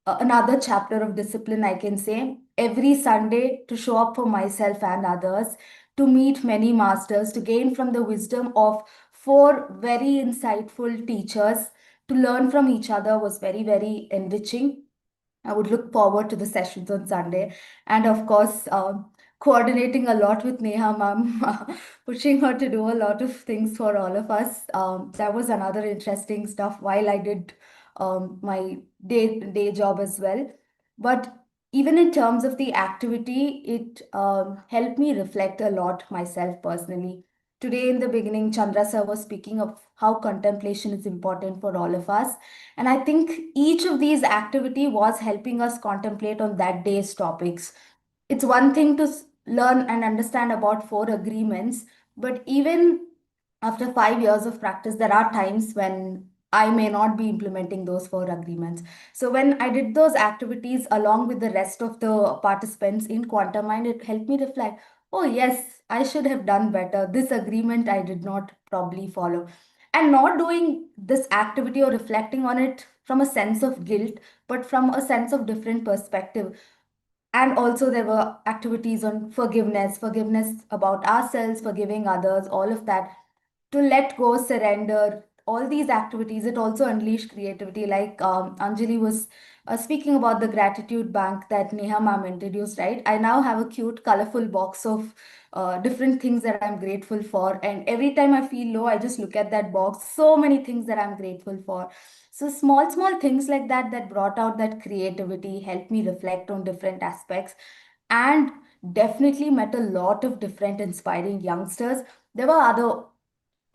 another chapter of discipline, I can say. Every Sunday to show up for myself and others, to meet many masters, to gain from the wisdom of four very insightful teachers, to learn from each other was very, very enriching. I would look forward to the sessions on Sunday. And of course, coordinating a lot with Neha ma'am, pushing her to do a lot of things for all of us. That was another interesting stuff while I did my day job as well. But even in terms of the activity, it helped me reflect a lot myself personally. Today, in the beginning, Chandra sir was speaking of how contemplation is important for all of us. And I think each of these activity was helping us contemplate on that day's topics. It's one thing to learn and understand about four agreements, but even after 5 years of practice, there are times when I may not be implementing those four agreements. So when I did those activities along with the rest of the participants in Quantum Mind, it helped me reflect, oh yes, I should have done better. This agreement I did not probably follow. And not doing this activity or reflecting on it from a sense of guilt, but from a sense of different perspective. And also there were activities on forgiveness about ourselves, forgiving others, all of that, to let go, surrender, all these activities. It also unleashed creativity. Like Anjali was speaking about the gratitude bank that Neha ma'am introduced, right? I now have a cute, colorful box of different things that I'm grateful for. And every time I feel low, I just look at that box. So many things that I'm grateful for. So small things like that that brought out that creativity, helped me reflect on different aspects, and definitely met a lot of different inspiring youngsters. There were other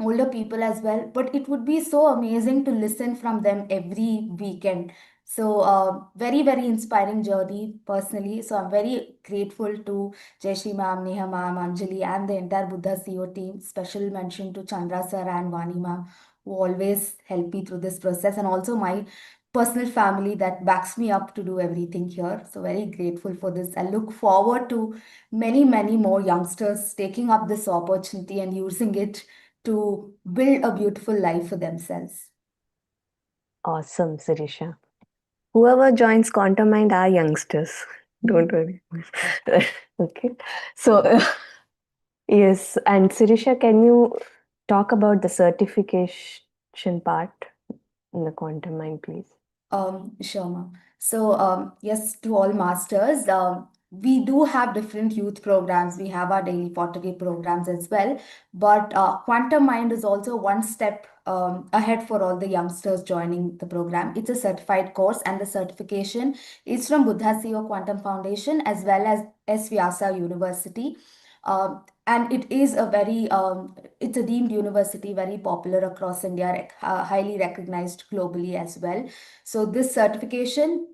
older people as well, but it would be so amazing to listen from them every weekend. So very, very inspiring journey personally. So I'm very grateful to Jayashree ma'am, Neha ma'am, Anjali, and the entire BuddhaCEO team. Special mention to Chandra sir and Vani ma'am, who always help me through this process, and also my personal family that backs me up to do everything here. So very grateful for this. I look forward to many more youngsters taking up this opportunity and using it to build a beautiful life for themselves. Awesome, Sirisha. Whoever joins Quantum Mind are youngsters. Don't worry. Okay. So, yes. And Sirisha, can you talk about the certification part in the Quantum Mind, please? Sure, ma'am. So, yes, to all masters, we do have different youth programs. We have our daily pottery programs as well. But Quantum Mind is also one step ahead for all the youngsters joining the program. It's a certified course, and the certification is from BuddhaCEO Quantum Foundation as well as S. Vyasa University. And it is a very, it's a deemed university, very popular across India, highly recognized globally as well. So this certification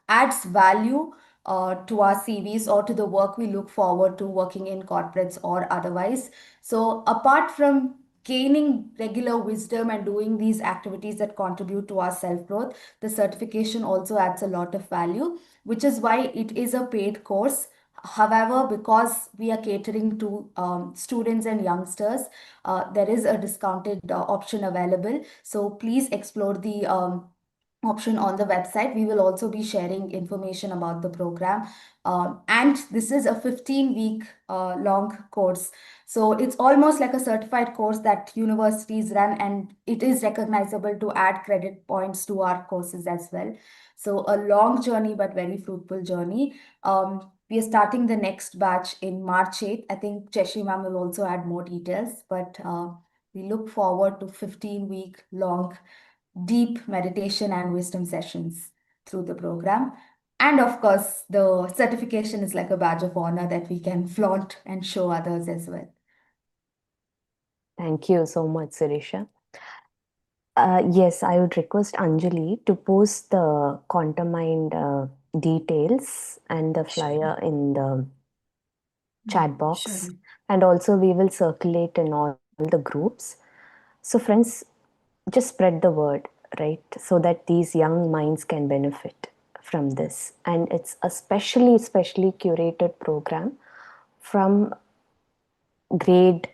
adds value to our CVs or to the work we look forward to working in corporates or otherwise. So apart from gaining regular wisdom and doing these activities that contribute to our self-growth, the certification also adds a lot of value, which is why it is a paid course. However, because we are catering to students and youngsters, there is a discounted option available. So please explore the option on the website. We will also be sharing information about the program. And this is a 15-week long course. So it's almost like a certified course that universities run, and it is recognizable to add credit points to our courses as well. So a long journey, but very fruitful journey. We are starting the next batch in March 8th. I think Cheshi ma'am will also add more details, but we look forward to 15-week long deep meditation and wisdom sessions through the program. And of course, the certification is like a badge of honor that we can flaunt and show others as well. Thank you so much, Sirisha. Yes, I would request Anjali to post the Quantum Mind details and the flyer in the chat box. Sure. And also we will circulate in all the groups. So friends, just spread the word, right? So that these young minds can benefit from this. And it's a specially curated program from grade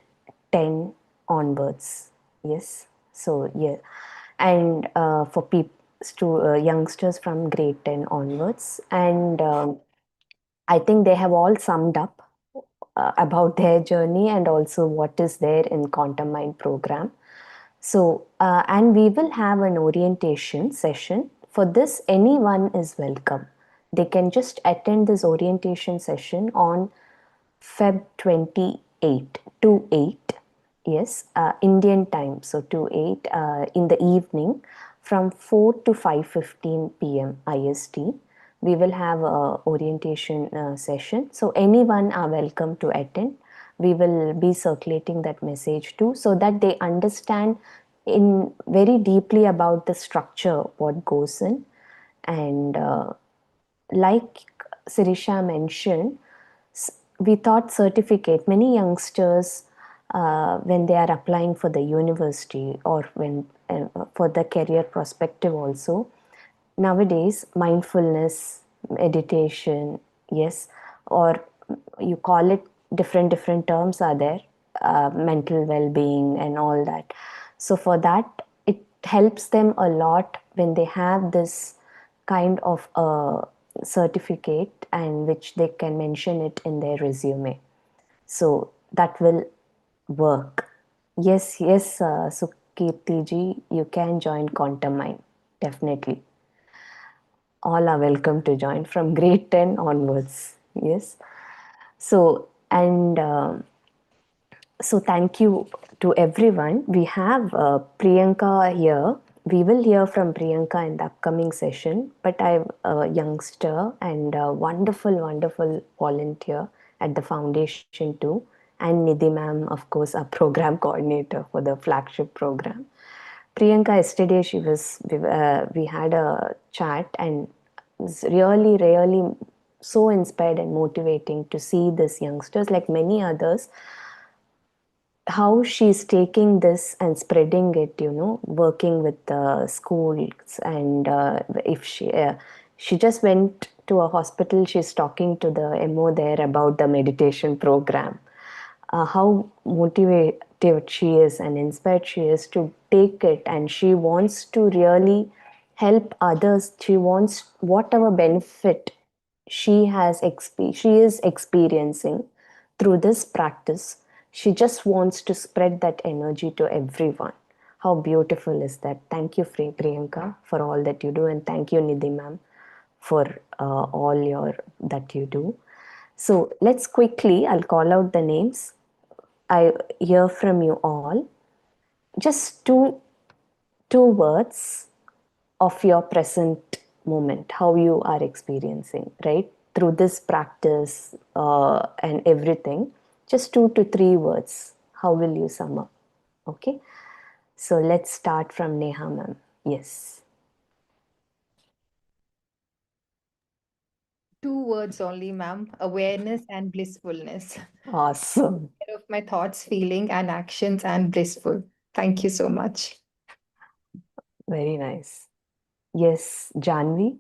10 onwards. Yes. So yeah. And for youngsters from grade 10 onwards. And I think they have all summed up about their journey and also what is there in Quantum Mind program. So, and we will have an orientation session. For this, anyone is welcome. They can just attend this orientation session on Feb 28 to 8. Yes, Indian time. So to 8 in the evening from 4 to 5:15 p.m. IST. We will have a orientation session. So anyone are welcome to attend. We will be circulating that message too, so that they understand in very deeply about the structure, what goes in. And like Sirisha mentioned, we thought certificate, many youngsters when they are applying for the university or when for the career perspective also, nowadays mindfulness, meditation, yes, or you call it different terms are there, mental well-being and all that. So for that, it helps them a lot when they have this kind of a certificate and which they can mention it in their resume. So that will work. Yes, Sukirti ji, you can join Quantum Mind, definitely. All are welcome to join from grade 10 onwards. Yes. So, and so thank you to everyone. We have Priyanka here. We will hear from Priyanka in the upcoming session, but I'm a youngster and a wonderful volunteer at the foundation too. And Nidhi ma'am, of course, our program coordinator for the flagship program. Priyanka, yesterday we had a chat and it was really so inspired and motivating to see these youngsters, like many others, how she's taking this and spreading it, working with the schools. And if she just went to a hospital, she's talking to the MO there about the meditation program. How motivated she is and inspired she is to take it, and she wants to really help others. She wants whatever benefit she is experiencing through this practice, she just wants to spread that energy to everyone. How beautiful is that? Thank you, Priyanka, for all that you do, and thank you, Nidhi ma'am, for all that you do. So let's quickly, I'll call out the names. I hear from you all. Just two words of your present moment, how you are experiencing, right? Through this practice and everything, just 2 to 3 words. How will you sum up? Okay. So let's start from Neha ma'am. Yes. 2 words only, ma'am. Awareness and blissfulness. Awesome. Of my thoughts, feeling, and actions, and blissful. Thank you so much. Very nice. Yes, Janvi.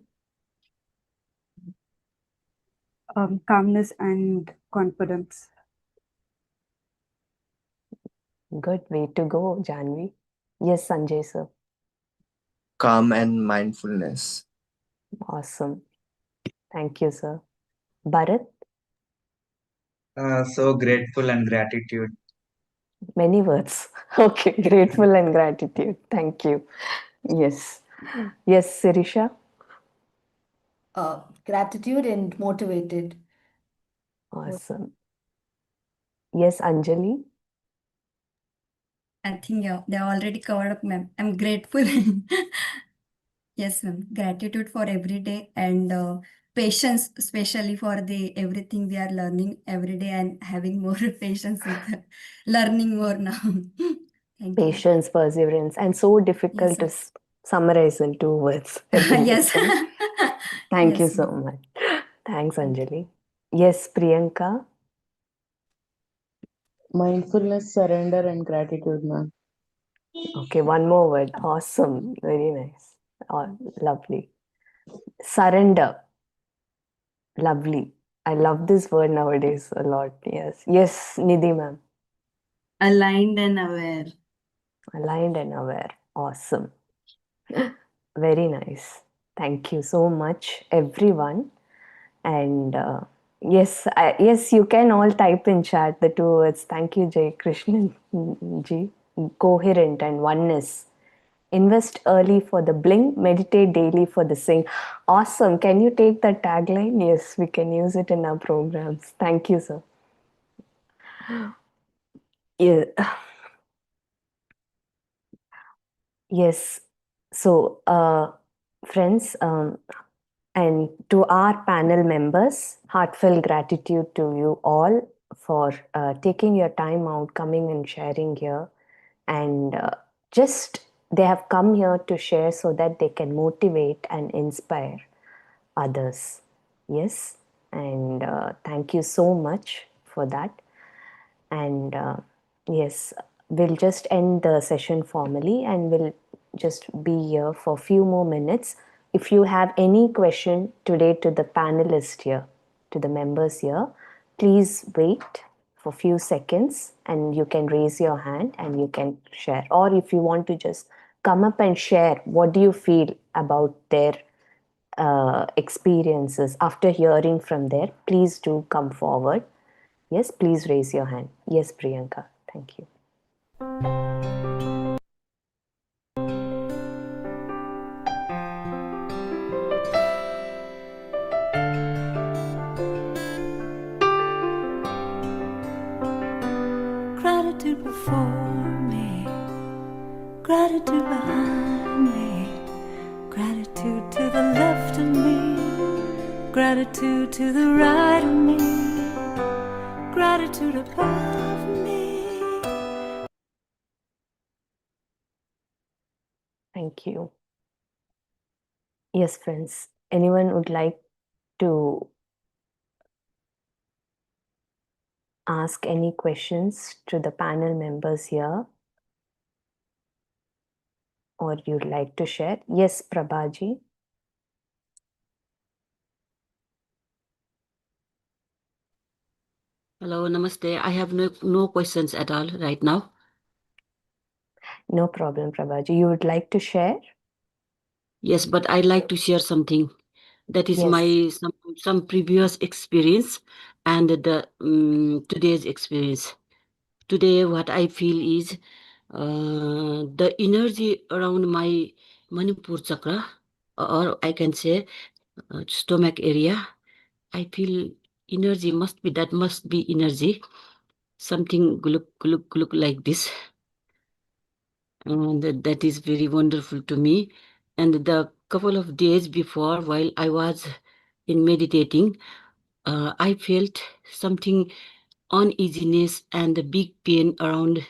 Calmness and confidence. Good way to go, Janvi. Yes, Sanjay sir. calm and mindfulness. Awesome. Thank you, sir. Bharat, So grateful and gratitude. many words. Okay, grateful and gratitude. Thank you. Yes. Yes, Sirisha. Gratitude and motivated. Awesome. Yes, Anjali. I think yeah, they already covered up, ma'am. I'm grateful. Yes, ma'am. Gratitude for every day and patience, especially for the everything we are learning every day and having more patience with learning more now. Thank you. Patience, perseverance, and so difficult to Yes, summarize in 2 words. ma'am. Everything. Yes. Right? Thank you Yes, so ma'am. much. Thanks, Thank you. Anjali. Yes, Priyanka. Mindfulness, surrender, and gratitude, ma'am. Okay, one more word. Awesome. Very nice. Oh, lovely. Surrender. Lovely. I love this word nowadays a lot. Yes. Yes, Nidhi ma'am. Aligned and aware. Aligned and aware. Awesome. Very nice. Thank you so much, everyone. And yes, yes, you can all type in chat the 2 words. Thank you, Jay Krishnan ji. Coherent and oneness. Invest early for the bling, meditate daily for the sing. Awesome. Can you take that tagline? Yes, we can use it in our programs. Thank you, sir. Yeah. Yes. So, friends, and to our panel members, heartfelt gratitude to you all for taking your time out, coming and sharing here. And just they have come here to share so that they can motivate and inspire others. Yes. And thank you so much for that. And yes, we'll just end the session formally and we'll just be here for a few more minutes. If you have any question today to the panelists here, to the members here, please wait for a few seconds and you can raise your hand and you can share. Or if you want to just come up and share, what do you feel about their experiences after hearing from there, please do come forward. Yes, please raise your hand. Yes, Priyanka. Thank you. Gratitude before me, gratitude behind me, gratitude to the left of me, gratitude to the right of me, gratitude above me. Thank you. Yes, friends. Anyone would like to ask any questions to the panel members here? Or you'd like to share? Yes, Prabhaji. Hello, namaste. I have no questions at all right now. No problem, Prabhaji. You would like to share? Yes, but I'd like to share something. That is Yes. my some previous experience and the today's experience. Today, what I feel is the energy around my Manipur chakra, or I can say stomach area. I feel energy must be energy. Something look like this. And that is very wonderful to me. And the couple of days before, while I was in meditating, I felt something uneasiness and a big pain around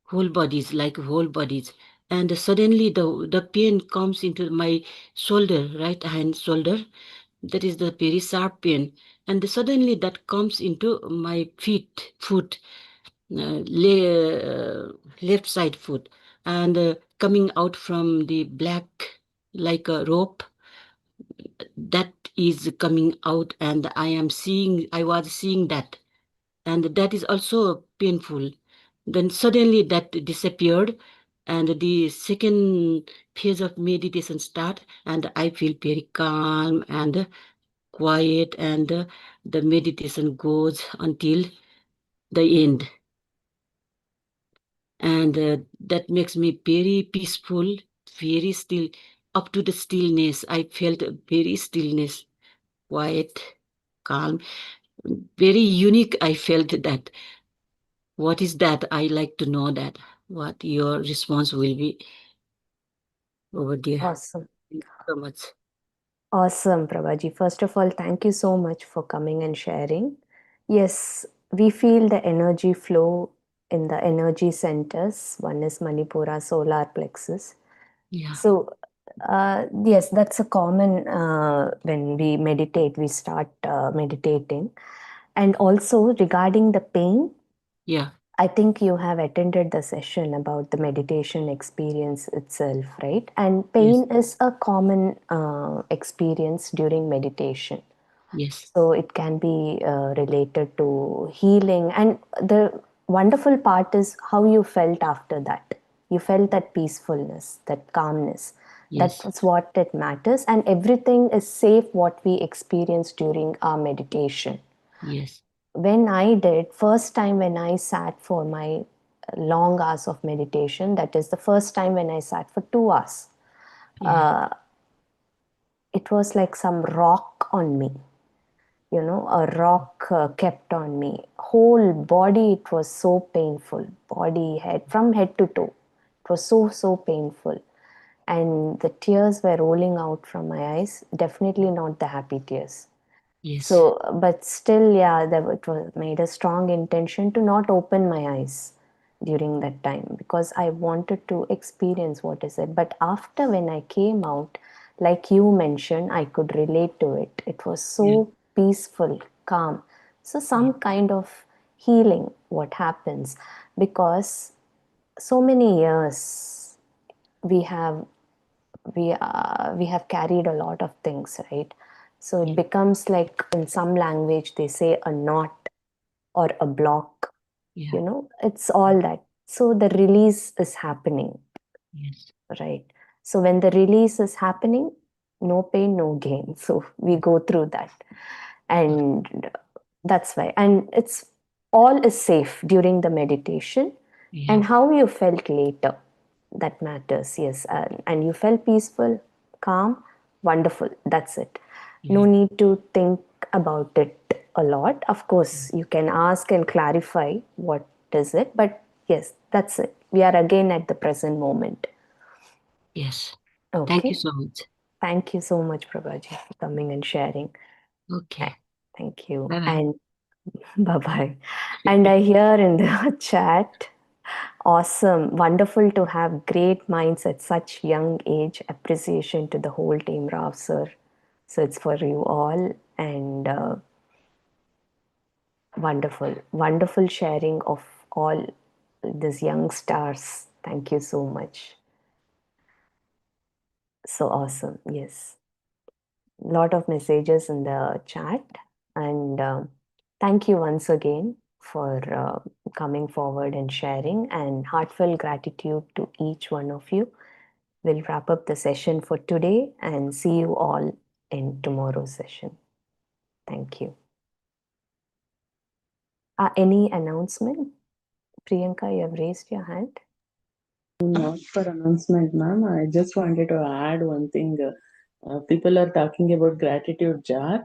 whole bodies, like whole bodies. And suddenly the pain comes into my shoulder, right hand shoulder. That is the very sharp pain. And suddenly that comes into my foot, left side foot, and coming out from the black like a rope that is coming out, and I was seeing that, and that is also painful. Then suddenly that disappeared, and the second phase of meditation start, and I feel very calm and quiet, and the meditation goes until the end, and that makes me very peaceful, very still. Up to the stillness, I felt very stillness, quiet, calm, very unique. I felt that. What is that? I like to know that. What your response will be over there. Awesome. Thank you so much. Awesome, Prabhaji. First of all, thank you so much for coming and sharing. Yes, we feel the energy flow in the energy centers. One is Manipura, solar plexus. Yeah. So, yes, that's a common when we meditate, we start meditating. And also regarding the pain, Yeah. I think you have attended the session about the meditation experience itself, right? And pain is a common experience during meditation. Yes. So it can be related to healing. And the wonderful part is how you felt after that. You felt that peacefulness, that calmness. Yes. That's what it matters. And everything is safe what we experience during our meditation. Yes. When I did, first time when I sat for my long hours of meditation, that is the first time when I sat for 2 hours, it was like some rock on me. A rock kept on me. Whole body, it was so painful. Body, head, from head to toe. It was so, so painful. And the tears were rolling out from my eyes. Definitely not the happy tears. Yes. So, but still, yeah, it was made a strong intention to not open my eyes during that time because I wanted to experience what is it. But after when I came out, like you mentioned, I could relate to it. It was so peaceful, calm. So some kind of healing what happens because so many years we have we have carried a lot of things, right? So it becomes like in some language they say a knot or a block. It's all that. So the release is happening. Yes. Right. So when the release is happening, no pain, no gain. So we go through that. And that's why. And it's all is safe during the meditation. And how you felt later, that matters. Yes. And you felt peaceful, calm, wonderful. That's it. No need to think about it a lot. Of course, you can ask and clarify what is it. But yes, that's it. We are again at the present moment. Yes. Okay. Thank you so much. Thank you so much, Prabhaji, for coming and sharing. Okay. Thank you. Bye-bye. And bye-bye. And I hear in the chat, awesome, wonderful to have great minds at such young age. Appreciation to the whole team, Rao sir. So it's for you all. And wonderful, wonderful sharing of all these young stars. Thank you so much. So awesome. Yes. Lot of messages in the chat, and thank you once again for coming forward and sharing, and heartfelt gratitude to each one of you. We'll wrap up the session for today and see you all in tomorrow's session. Thank you. Any announcement? Priyanka, you have raised your hand. Not for announcement, ma'am. I just wanted to add one thing. People are talking about gratitude jar.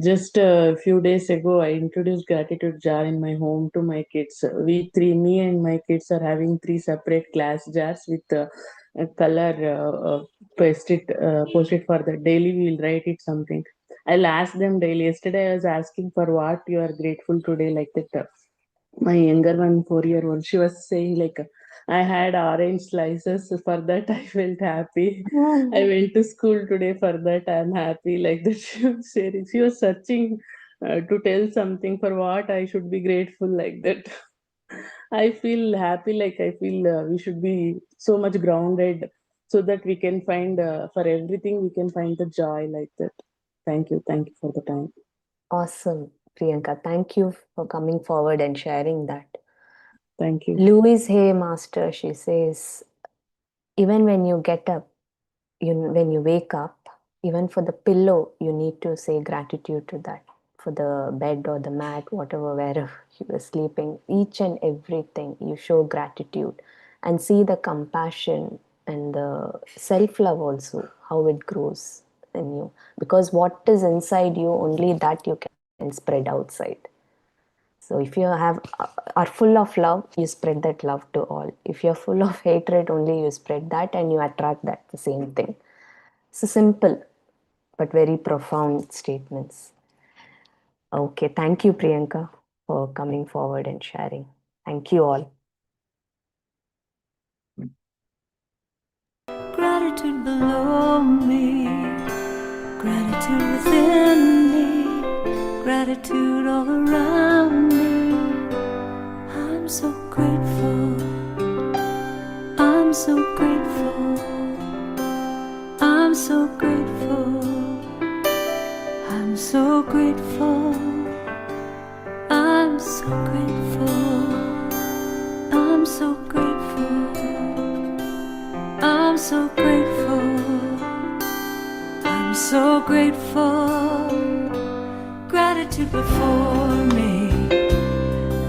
Just a few days ago, I introduced gratitude jar in my home to my kids. Me and my kids are having 3 separate glass jars with a color post-it for the daily. We'll write it something. I'll ask them daily. Yesterday, I was asking for what you are grateful today, like that. My younger one, 4-year-old, she was saying like, I had orange slices, for that I felt happy. I went to school today, for that I'm happy, like that. She was sharing. She was searching to tell something for what I should be grateful, like that. I feel happy, like I feel we should be so much grounded so that we can find for everything we can find the joy, like that. Thank you for the time. Awesome, Priyanka. Thank you for coming forward and sharing that. Thank you. Louise Hay Master, she says, even when you get up, when you wake up, even for the pillow, you need to say gratitude to that. For the bed or the mat, whatever, wherever you were sleeping, each and everything, you show gratitude and see the compassion and the self-love also, how it grows in you. Because what is inside you, only that you can spread outside. So if you are full of love, you spread that love to all. If you're full of hatred, only you spread that and you attract that, the same thing. So simple, but very profound statements. Okay, thank you, Priyanka, for coming forward and sharing. Thank you all. Gratitude below me, gratitude within me, gratitude all around me. I'm so grateful, I'm so grateful, I'm so grateful, I'm so grateful, I'm so grateful, I'm so grateful, I'm so grateful, I'm so grateful. Gratitude before me,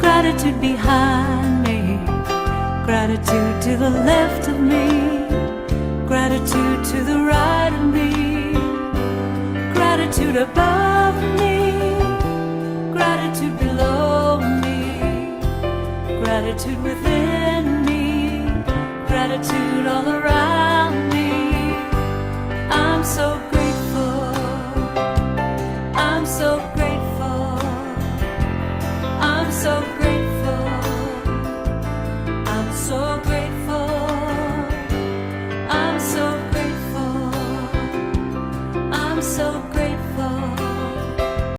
gratitude behind me, gratitude to the left of me, gratitude to the right of me, gratitude above me, gratitude below me, gratitude within me, gratitude all around me. I'm so grateful, I'm so grateful,